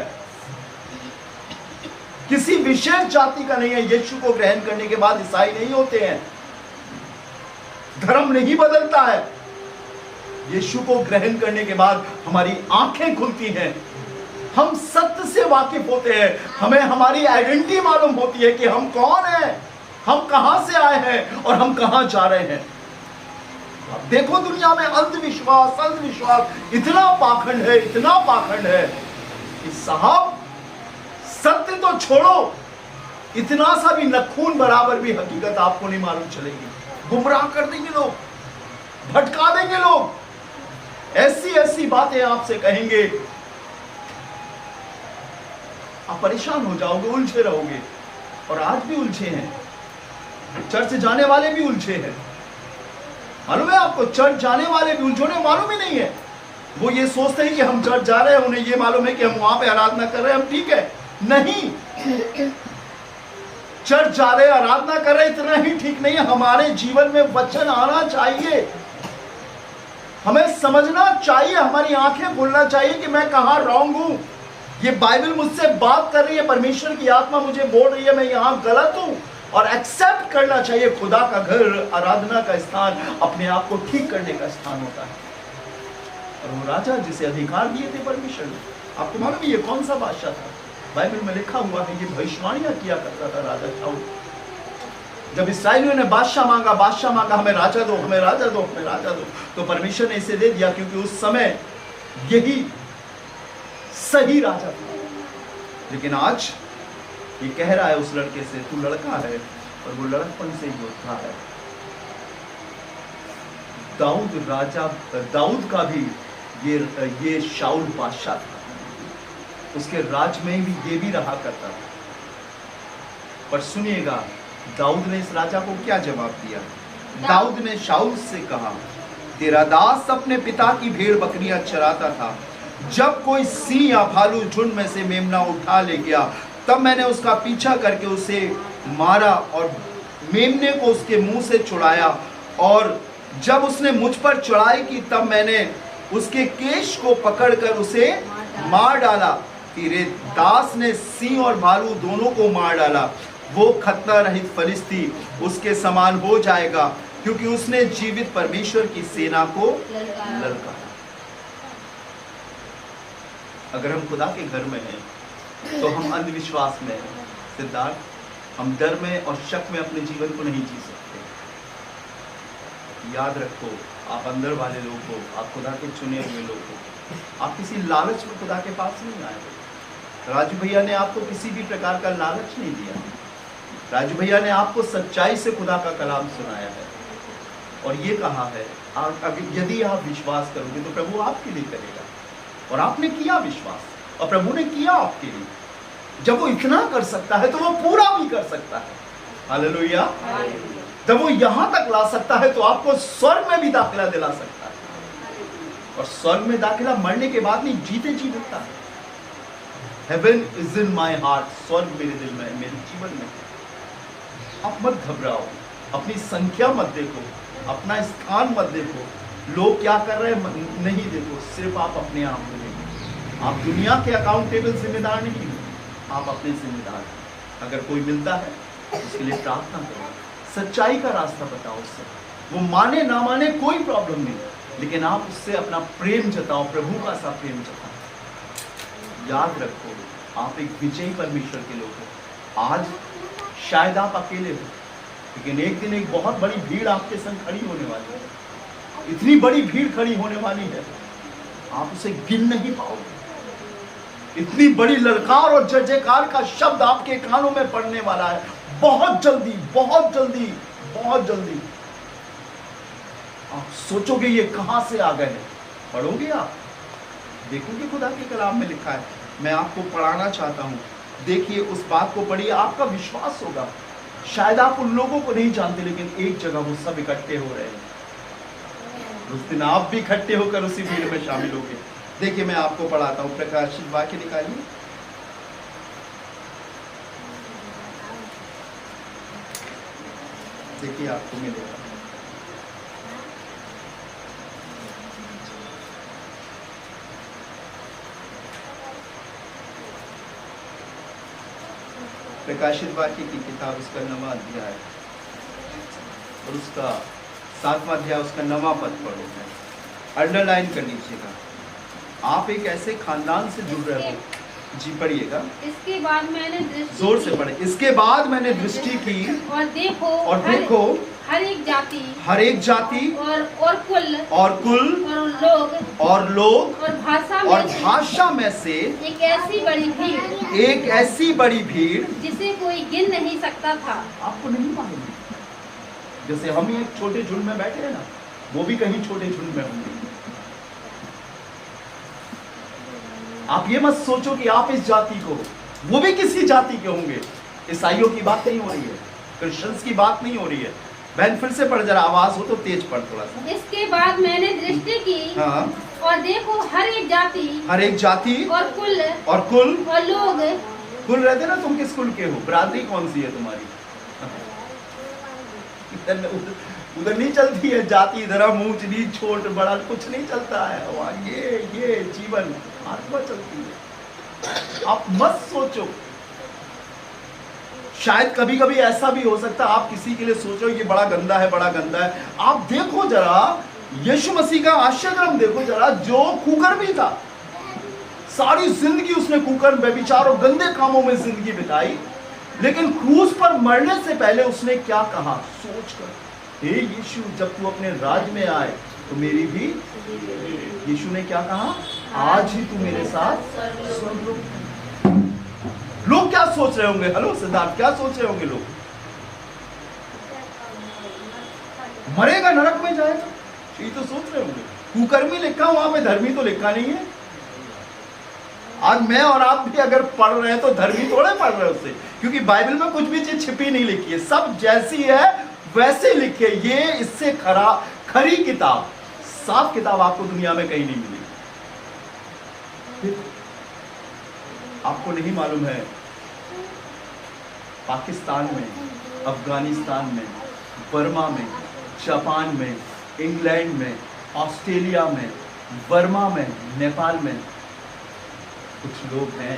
किसी विशेष जाति का नहीं है। यीशु को ग्रहण करने के बाद ईसाई नहीं होते हैं, धर्म नहीं बदलता है। यीशु को ग्रहण करने के बाद हमारी आंखें खुलती हैं, हम सत्य से वाकिफ होते हैं, हमें हमारी आइडेंटिटी मालूम होती है कि हम कौन हैं, हम कहां से आए हैं और हम कहां जा रहे हैं। अब देखो दुनिया में अंधविश्वास इतना पाखंड है, इतना पाखंड है कि साहब सत्य तो छोड़ो, इतना सा भी नखून बराबर भी हकीकत आपको नहीं मालूम चलेगी। गुमराह कर देंगे लोग, भटका देंगे लोग, ऐसी ऐसी बातें आपसे कहेंगे, आप परेशान हो जाओगे, उलझे रहोगे। और आज भी उलझे हैं, चर्च जाने वाले भी उलझे हैं, मालूम है आपको, चर्च जाने वाले भी उलझे, उन्हें मालूम ही नहीं है। वो ये सोचते हैं कि हम चर्च जा रहे हैं, उन्हें ये मालूम है कि हम वहां पे आराधना कर रहे हैं, हम ठीक है। नहीं, चर्च जा रहे, आराधना कर रहे, इतना ही ठीक नहीं है। हमारे जीवन में वचन आना चाहिए, हमें समझना चाहिए, हमारी आंखें खुलना चाहिए कि मैं कहां रॉन्ग हूं। ये बाइबल मुझसे बात कर रही है, परमेश्वर की आत्मा मुझे बोल रही है मैं यहां गलत हूं, और एक्सेप्ट करना चाहिए। खुदा का घर, आराधना का स्थान अपने आप को ठीक करने का स्थान होता है। और वो राजा जिसे अधिकार दिए थे परमेश्वर ने, आपको मालूम है ये कौन सा बादशाह था? बाइबल में लिखा हुआ है, ये भविष्यवाणियां किया करता था राजा शाऊल। जब इस्राएलियों ने बादशाह मांगा, हमें राजा दो, हमें राजा दो, हमें राजा दो, तो परमेश्वर ने इसे दे दिया, क्योंकि उस समय यही सही राजा था। लेकिन आज ये कह रहा है उस लड़के से, तू लड़का है, और वो लड़कपन से योद्धा है। दाऊद का भी ये शाऊल बादशाह था, उसके राज में भी ये भी रहा करता था। पर सुनिएगा दाऊद ने इस राजा को क्या जवाब दिया। दाऊद ने शाऊल से कहा, तेरा दास अपने पिता की भेड़ बकरियां चराता था, जब कोई सिंह या भालू झुंड में से मेमना उठा ले गया, तब मैंने उसका पीछा करके उसे मारा और मेमने को उसके मुंह से छुड़ाया, और जब उसने मुझ पर चढ़ाई की तब मैंने उसके केश को पकड़कर उसे मार डाला। तेरे दास ने सिंह और भालू दोनों को मार डाला। वो खतना रहित फलिस्ती उसके समान हो जाएगा, क्योंकि उसने जीवित परमेश्वर की सेना को ललकारा। अगर हम खुदा के घर में हैं तो हम अंधविश्वास में हैं सिद्धार्थ, हम डर में और शक में अपने जीवन को नहीं जी सकते। याद रखो, आप अंदर वाले लोग हो, आप खुदा के चुने हुए लोग हो, आप किसी लालच में खुदा के पास नहीं आए। राजू भैया ने आपको किसी भी प्रकार का लालच नहीं दिया। राजू भैया ने आपको सच्चाई से खुदा का कलाम सुनाया है और ये कहा है, यदि आप विश्वास करोगे तो प्रभु आपके लिए करेगा। और आपने किया विश्वास, और प्रभु ने किया आपके लिए। जब वो इतना कर सकता है तो वो पूरा भी कर सकता है। हालेलुया। जब वो यहां तक ला सकता है तो आपको स्वर्ग में भी दाखिला दिला सकता है। और स्वर्ग में दाखिला मरने के बाद नहीं, जीते जी मिलता है। Heaven is in my heart, स्वर्ग मेरे दिल में है, मेरे जीवन में। आप मत घबराओ, अपनी संख्या मत देखो, अपना स्थान मत देखो, लोग क्या कर रहे हैं नहीं देखो, सिर्फ आप अपने आप को देखो। आप दुनिया के अकाउंटेबल जिम्मेदार नहीं, आप अपने जिम्मेदार। अगर कोई मिलता है उसके लिए प्रार्थना करो, सच्चाई का रास्ता बताओ उससे। वो माने ना माने कोई प्रॉब्लम नहीं, लेकिन आप उससे अपना प्रेम जताओ, प्रभु का सा प्रेम जताओ। याद रखो, आप एक विजयी परमेश्वर के लोग हो। आज शायद आप अकेले हो, लेकिन एक दिन एक बहुत बड़ी भीड़ आपके संग खड़ी होने वाली है। इतनी बड़ी भीड़ खड़ी होने वाली है, आप उसे गिन नहीं पाओगे। इतनी बड़ी ललकार और जय जयकार का शब्द आपके कानों में पड़ने वाला है, बहुत जल्दी, बहुत जल्दी, बहुत जल्दी। आप सोचोगे ये कहां से आ गए हैं। पढ़ोगे आप, देखोगे खुदा के कलाम में लिखा है। मैं आपको पढ़ाना चाहता हूं, देखिए उस बात को पढ़िए, आपका विश्वास होगा। शायद आप उन लोगों को नहीं जानते, लेकिन एक जगह वो सब इकट्ठे हो रहे हैं। उस दिन आप भी इकट्ठे होकर उसी भीड़ में शामिल होंगे। देखिए मैं आपको पढ़ाता हूँ, प्रकाशित वाक्य निकालिए। देखिए आपको मिलेगा। प्रकाशित वाक्य की किताब, उसका 9वां अध्याय और उसका 7वां अध्याय, उसका 9वां पद पढ़ो। अंडरलाइन कर लीजिएगा। आप एक ऐसे खानदान से जुड़ रहे हो। जी पढ़िएगा। इसके बाद मैंने दृष्टि जोर से पढ़े। इसके बाद मैंने दृष्टि की और देखो हर एक जाति और कुल और लोग और भाषा में से एक ऐसी बड़ी भीड़ जिसे कोई गिन नहीं सकता था। आपको नहीं मालूम? जैसे हम एक छोटे झुंड में बैठे हैं ना, वो भी कहीं छोटे झुंड में होंगे। आप ये मत सोचो कि आप इस जाति को, वो भी किसी जाति के होंगे। ईसाइयों की बात नहीं हो रही है, क्रिश्चियंस की बात नहीं हो रही है। बहन फिर से पढ़, जरा आवाज हो तो तेज पढ़ थोड़ा सा। इसके बाद मैंने दृष्टि की और देखो हर एक जाति और कुल और लोग। कुल रहते ना, तुम किस कुल के हो? बरादरी कौन सी है तुम्हारी? उधर नहीं चलती है जाति, इधर ऊंच नीच छोट बड़ा कुछ नहीं चलता है वहाँ। ये जीवन आत्मा चलती है। आप मत सोचो। शायद कभी कभी ऐसा भी हो सकता है आप किसी के लिए सोचो ये बड़ा गंदा है, बड़ा गंदा है। आप देखो जरा यीशु मसीह का आश्चर्यक्रम देखो जरा, जो कुकर्मी था, सारी जिंदगी उसने कुकर्म, व्यभिचार और गंदे कामों में जिंदगी बिताई, लेकिन क्रूस पर मरने से पहले उसने क्या कहा? सोच कर, हे यीशु जब तू अपने राज में आए तो मेरी भी। यीशु ने क्या कहा? आज ही तू मेरे साथ स्वर्ग। लोग क्या सोच रहे होंगे? हेलो सिद्धार्थ, क्या सोच रहे होंगे लोग? मरेगा, नरक में जाएगा, ये तो सोच रहे होंगे। कुकर्मी लिखा वहां पे, धर्मी तो लिखा नहीं है। आज मैं और आप भी अगर पढ़ रहे हैं तो धर्मी थोड़े पढ़ रहे हैं उससे, क्योंकि बाइबल में कुछ भी चीज छिपी नहीं लिखी है, सब जैसी है वैसे लिखे। ये इससे खरी किताब, साफ किताब आपको दुनिया में कहीं नहीं मिलेगी। आपको नहीं मालूम है, पाकिस्तान में, अफगानिस्तान में, बर्मा में, जापान में, इंग्लैंड में, ऑस्ट्रेलिया में, बर्मा में, नेपाल में कुछ लोग हैं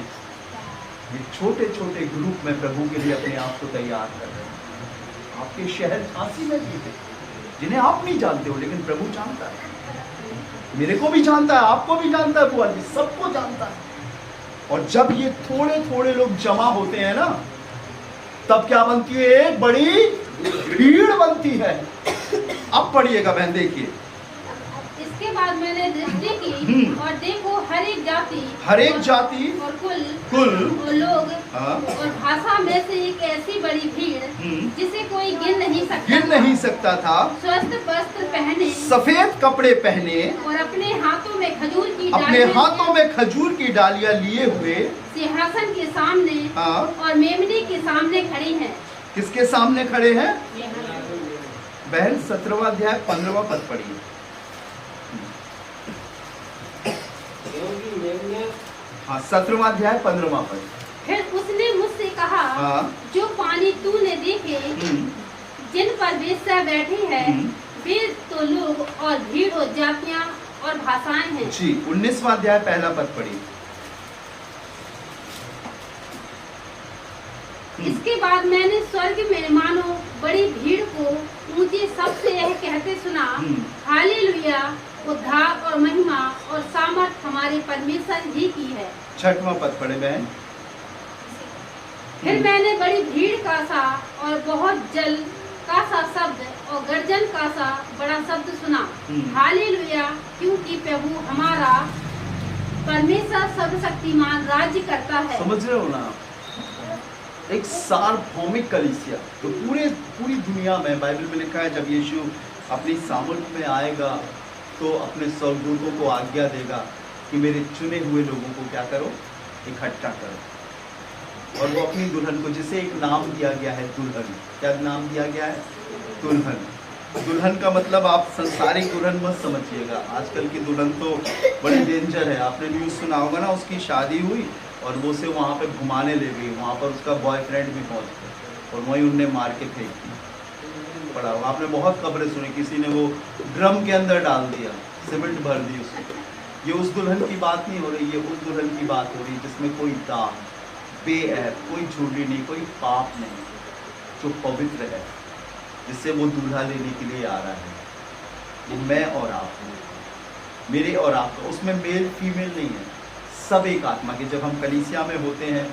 ये छोटे छोटे ग्रुप में प्रभु के लिए अपने आप को तैयार कर रहे हैं। आपके शहर झांसी में भी है जिन्हें आप नहीं जानते हो, लेकिन प्रभु जानता है। मेरे को भी जानता है, आपको भी जानता है, बुआ जी सबको जानता है। और जब ये थोड़े थोड़े लोग जमा होते हैं ना, तब क्या बनती है? एक बड़ी भीड़ बनती है। अब पढ़िएगा बहन, देखिए। इसके बाद मैंने दृष्टि की और देखो हर एक जाति और कुल और लोग और भाषा में से एक ऐसी बड़ी भीड़ जिसे कोई गिन नहीं सकता था। स्वस्थ वस्त्र पहने, सफेद कपड़े पहने और अपने हाथों में खजूर की डालियां लिए हुए सिंहासन के सामने और मेमने के सामने खड़ी हैं। किसके सामने खड़े हैं? बहन 17वां अध्याय 15वां पद पढ़िए। हाँ 17वां अध्याय 15वां पद। फिर उसने मुझसे कहा, जो पानी तूने देखे जिन पर वेश्या बैठी है वे तो लोग और भीड़ और जातियां और भाषाएं हैं। जी 19वां अध्याय पहला पद पढ़िए। इसके बाद मैंने स्वर्ग में मानो बड़ी भीड़ को ऊंचे शब्द से यह कहते सुना, हालेलुया, उद्धार और महिमा और सामर्थ हमारे परमेश्वर ही की है। 6वां पद पढ़े बहन। फिर मैंने बड़ी भीड़ का सा और बहुत जल का सा शब्द और गर्जन का सा बड़ा शब्द सुना, हालेलुया, क्योंकि प्रभु हमारा परमेश्वर सर्वशक्तिमान राज्य करता है। समझ रहे हो ना? एक सार्वभौमिक कलीसिया तो पूरी दुनिया में, बाइबल में लिखा है जब यीशु अपनी सामर्थ में आएगा तो अपने स्वर्गदूतों को आज्ञा देगा कि मेरे चुने हुए लोगों को क्या करो? इकट्ठा करो। और वो अपनी दुल्हन को, जिसे एक नाम दिया गया है दुल्हन, क्या नाम दिया गया है? दुल्हन। दुल्हन का मतलब आप संसारिक दुल्हन मत समझिएगा। आजकल की दुल्हन तो बड़ी डेंजर है। आपने न्यूज़ सुना होगा ना, उसकी शादी हुई और वो से वहाँ पे घुमाने ले गई, वहाँ पर उसका बॉयफ्रेंड भी पहुँच गया और वहीं उनने मार के फेंक दी। पड़ा हुआ आपने बहुत खबरें सुनी, किसी ने वो ड्रम के अंदर डाल दिया, सीमेंट भर दी उसको। ये उस दुल्हन की बात नहीं हो रही, ये उस दुल्हन की बात हो रही जिसमें कोई दाग, बेऐब, कोई झूठी नहीं, कोई पाप नहीं, जो पवित्र है, जिससे वो दूल्हा लेने के लिए आ रहा है। वो मैं और आप हूँ, मेरे और आपका, उसमें मेल फीमेल नहीं है, सब एक आत्मा के। जब हम कलीसिया में होते हैं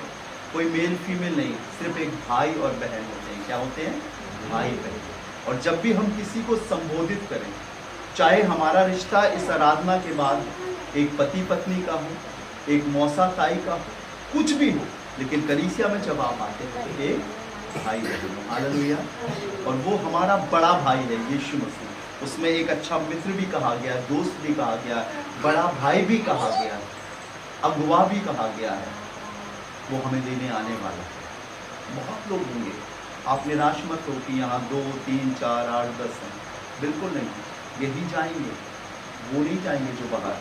कोई मेल फीमेल नहीं, सिर्फ एक भाई और बहन होते हैं। क्या होते हैं? भाई बहन। और जब भी हम किसी को संबोधित करें, चाहे हमारा रिश्ता इस आराधना के बाद एक पति पत्नी का हो, एक मौसा ताई का हो, कुछ भी हो, लेकिन कलीसिया में जब आप आते हैं तो एक भाई बहन, हालेलुया। और वो हमारा बड़ा भाई है यीशु मसीह। उसमें एक अच्छा मित्र भी कहा गया, दोस्त भी कहा गया, बड़ा भाई भी कहा गया, अगुआ भी कहा गया है। वो हमें देने आने वाला है। बहुत लोग होंगे, आप निराश मत हो कि यहाँ 2, 3, 4, 8, 10 हैं। बिल्कुल नहीं, यही जाएंगे। वो नहीं जाएंगे जो बाहर,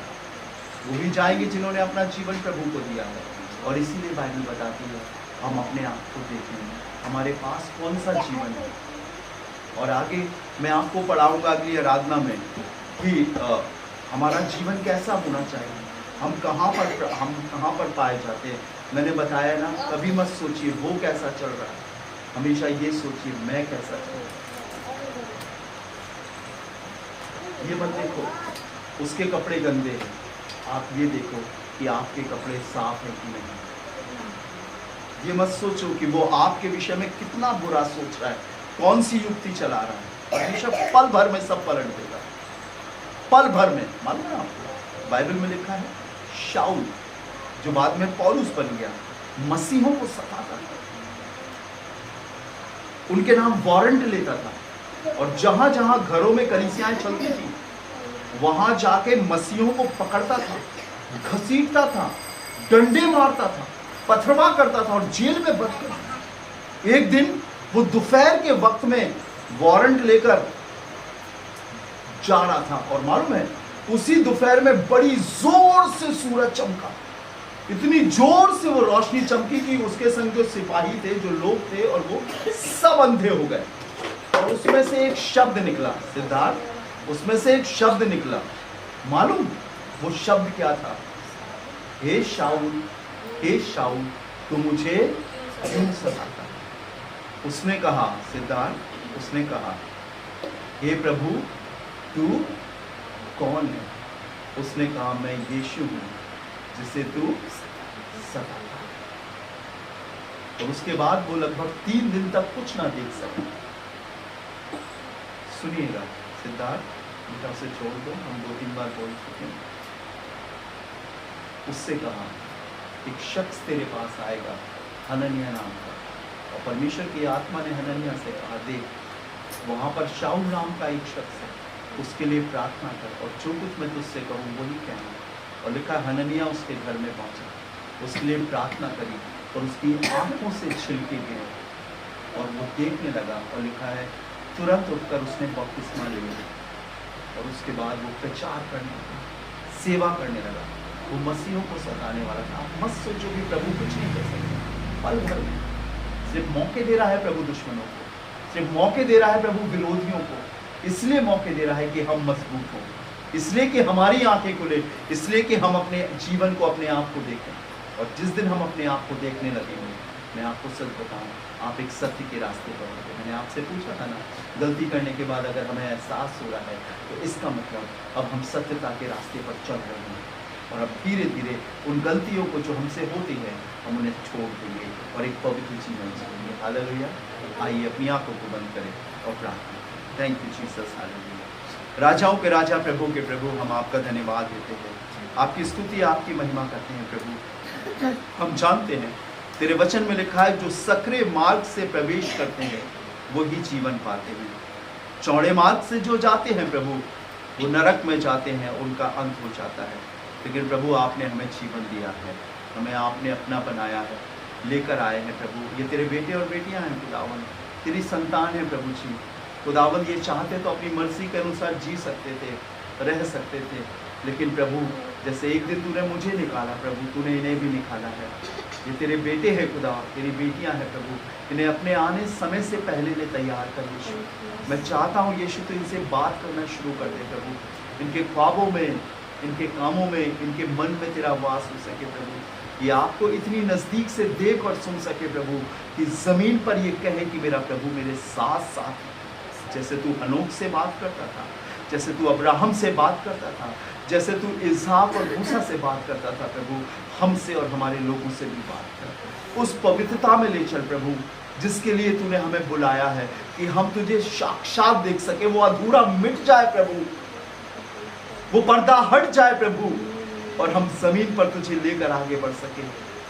वो भी जाएंगे जिन्होंने अपना जीवन प्रभु को दिया है। और इसीलिए बाइबल बताती है हम अपने आप को देखें, हमारे पास कौन सा जीवन है। और आगे मैं आपको पढ़ाऊंगा अगली आराधना में कि हमारा जीवन कैसा होना चाहिए, हम कहाँ पर पाए जाते हैं। मैंने बताया ना, कभी मत सोचिए वो कैसा चल रहा है, हमेशा ये सोचिए मैं कैसा चल रहा हूँ। ये मत देखो उसके कपड़े गंदे हैं, आप ये देखो कि आपके कपड़े साफ हैं कि नहीं। ये मत सोचो कि वो आपके विषय में कितना बुरा सोच रहा है, कौन सी युक्ति चला रहा है। परमेश्वर पल भर में सब पलट देगा, पल भर में। मालूम है आपको, बाइबल में लिखा है शाऊल जो बाद में पौलुस बन गया, मसीहों को सताता था, उनके नाम वारंट लेता था, और जहां जहां घरों में कलीसियाएं चलती थी वहां जाके मसीहों को पकड़ता था, घसीटता था, डंडे मारता था, पथरवा करता था और जेल में बंद करता था। एक दिन वो दोपहर के वक्त में वारंट लेकर जा रहा था, और मालूम है उसी दोपहर में बड़ी जोर से सूरज चमका, इतनी जोर से वो रोशनी चमकी कि उसके संग जो सिपाही थे, जो लोग थे, और वो सब अंधे हो गए। और उसमें से एक शब्द निकला, सिद्धार्थ, उसमें से एक शब्द निकला। मालूम वो शब्द क्या था? हे शाऊल, हे शाऊल, तू मुझे क्यों सताता? उसने कहा, सिद्धार्थ, उसने कहा, हे प्रभु तू कौन है? उसने कहा, मैं यीशु हूं जिसे तू सताता। और उसके बाद वो लगभग 3 दिन तक कुछ ना देख सका। सुनिएगा सिद्धार्थ, बेटा उसे छोड़ दो, हम 2-3 बार बोल चुके हैं। उससे कहा, एक शख्स तेरे पास आएगा, हनन्याह नाम का। और परमेश्वर की आत्मा ने हनन्याह से कहा, देख वहां पर शाऊल नाम का एक शख्स है, उसके लिए प्रार्थना कर, और जो कुछ मैं तुझसे कहूँ वही कहना। और लिखा, हनन्याह उसके घर में पहुंचा, उसके लिए प्रार्थना करी, और उसकी आंखों से छिलके गिरे और वो देखने लगा। और लिखा है तुरंत उठकर उसने बपतिस्मा ले लिया, और उसके बाद वो प्रचार करने लगा, सेवा करने लगा। वो मसीहों को सताने वाला था। आप मत सोचो कि प्रभु कुछ नहीं कर सकता। पल भर में सिर्फ मौके दे रहा है प्रभु दुश्मनों को, सिर्फ मौके दे रहा है प्रभु विरोधियों को। इसलिए मौके दे रहा है कि हम मजबूत हों, इसलिए कि हमारी आंखें खुले, इसलिए कि हम अपने जीवन को, अपने आप को देखें। और जिस दिन हम अपने आप को देखने लगेंगे, मैं आपको सच बताऊं, आप एक सत्य के रास्ते पर होंगे। मैंने आपसे पूछा था ना, गलती करने के बाद अगर हमें एहसास हो रहा है तो इसका मतलब अब हम सत्यता के रास्ते पर चल रहे हैं। और अब धीरे धीरे उन गलतियों को जो हमसे होती है हम उन्हें छोड़ देंगे और एक पवित्र जीवन जिएंगे। हालेलुया। आइए अपनी आंखों को बंद करें और प्रार्थना करें। Thank you Jesus. हालेलुया। राजाओं के राजा, प्रभु के प्रभु, हम आपका धन्यवाद देते हैं, आपकी स्तुति, आपकी महिमा करते हैं प्रभु। हम जानते हैं तेरे वचन में लिखा है, जो सकरे मार्ग से प्रवेश करते हैं वो ही जीवन पाते हैं। चौड़े मार्ग से जो जाते हैं प्रभु वो नरक में जाते हैं, उनका अंत हो जाता है। लेकिन प्रभु आपने हमें जीवन दिया है, हमें आपने अपना बनाया है, लेकर आए हैं प्रभु। ये तेरे बेटे और बेटियां हैं खुदावन, तेरी संतान है प्रभु जी। खुदावंद ये चाहते तो अपनी मर्जी के अनुसार जी सकते थे, रह सकते थे, लेकिन प्रभु जैसे एक दिन तूने मुझे निकाला प्रभु, तूने इन्हें भी निकाला है। ये तेरे बेटे हैं खुदा, तेरी बेटियां हैं प्रभु, इन्हें अपने आने समय से पहले ने तैयार कर यीशु। मैं चाहता हूँ यीशु तो इनसे बात करना शुरू कर दे प्रभु, इनके ख्वाबों में, इनके कामों में, इनके मन में तेरा वास हो सके प्रभु। ये आपको इतनी नज़दीक से देख और सुन सके प्रभु कि ज़मीन पर ये कहे कि मेरा प्रभु मेरे साथ साथ है। जैसे तू हनोक से बात करता था, जैसे तू अब्राहम से बात करता था, जैसे तू इसहाक और मूसा से बात करता था प्रभु, हमसे और हमारे लोगों से भी बात कर। उस पवित्रता में ले चल प्रभु जिसके लिए तूने हमें बुलाया है, कि हम तुझे साक्षात देख सके। वो अधूरा मिट जाए प्रभु, वो पर्दा हट जाए प्रभु, और हम जमीन पर तुझे लेकर आगे बढ़ सके।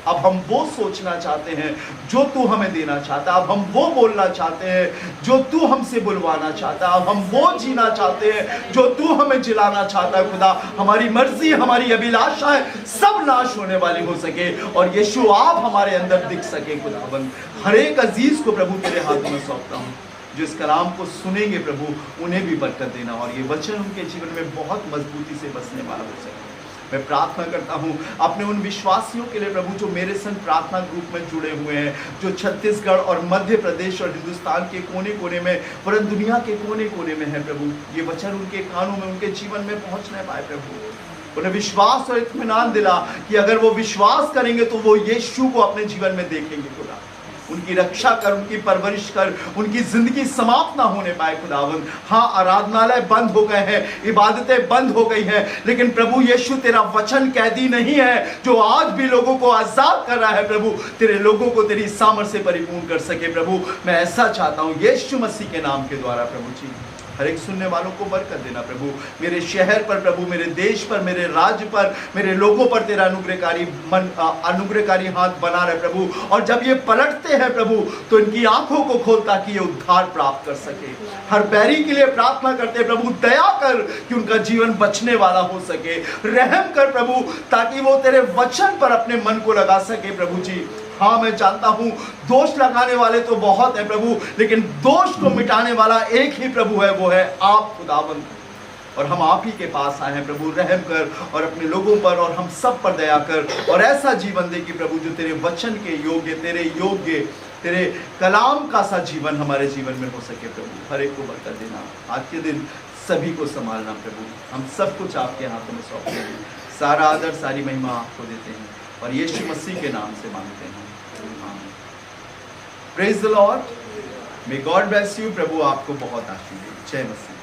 अब हम वो सोचना चाहते हैं जो तू हमें देना चाहता है, अब हम वो बोलना चाहते हैं जो तू हमसे बुलवाना चाहता है, अब हम वो जीना चाहते हैं जो तू हमें जिलाना चाहता है। खुदा हमारी मर्जी, हमारी अभिलाषाएं सब नाश होने वाली हो सके और यीशु आप हमारे अंदर दिख सके। खुदाबंद हर एक अजीज को प्रभु तेरे हाथों में सौंपता हूँ, जो इस कलाम को सुनेंगे प्रभु उन्हें भी बरकत देना, और ये वचन उनके जीवन में बहुत मजबूती से बसने वाला हो सके। मैं प्रार्थना करता हूँ अपने उन विश्वासियों के लिए प्रभु जो मेरे संग प्रार्थना ग्रुप में जुड़े हुए हैं, जो छत्तीसगढ़ और मध्य प्रदेश और हिंदुस्तान के कोने कोने में, वरन दुनिया के कोने कोने में है प्रभु। ये वचन उनके कानों में, उनके जीवन में पहुँचने पाए प्रभु। उन्हें विश्वास और इत्मीनान दिला कि अगर वो विश्वास करेंगे तो वो यीशु को अपने जीवन में देखेंगे। खुदा उनकी रक्षा कर, उनकी परवरिश कर, उनकी जिंदगी समाप्त ना होने पाए खुदावंद। हाँ, आराधनालय बंद हो गए हैं, इबादतें बंद हो गई हैं, लेकिन प्रभु यीशु तेरा वचन कैदी नहीं है जो आज भी लोगों को आजाद कर रहा है। प्रभु तेरे लोगों को तेरी सामर्थ्य से परिपूर्ण कर सके प्रभु, मैं ऐसा चाहता हूँ यीशु मसीह के नाम के द्वारा। प्रभु जी हर एक सुनने वालों को बरकत देना प्रभु, मेरे शहर पर प्रभु, मेरे देश पर, मेरे राज्य पर, मेरे लोगों पर तेरा अनुग्रहकारी हाथ बना रहे प्रभु। और जब ये पलटते हैं प्रभु तो इनकी आंखों को खोल ताकि ये उद्धार प्राप्त कर सके। हर बैरी के लिए प्रार्थना करते प्रभु, दया कर कि उनका जीवन बचने वाला हो सके। रहम कर प्रभु ताकि वो तेरे वचन पर अपने मन को लगा सके प्रभु जी। हाँ, मैं जानता हूँ दोष लगाने वाले तो बहुत हैं प्रभु, लेकिन दोष को मिटाने वाला एक ही प्रभु है, वो है आप खुदावंद। और हम आप ही के पास आए हैं प्रभु, रहम कर और अपने लोगों पर और हम सब पर दया कर, और ऐसा जीवन दे कि प्रभु जो तेरे वचन के योग्य, तेरे कलाम का सा जीवन हमारे जीवन में हो सके प्रभु। हर एक को बरकत देना, आज के दिन सभी को संभालना प्रभु। हम सब कुछ आपके हाथों में सौंपते हैं, सारा आदर सारी महिमा आपको देते हैं और यीशु मसीह के नाम से मांगते हैं। Praise the Lord, may God bless you. प्रभु आपको बहुत आशीष दे। जय मसीह।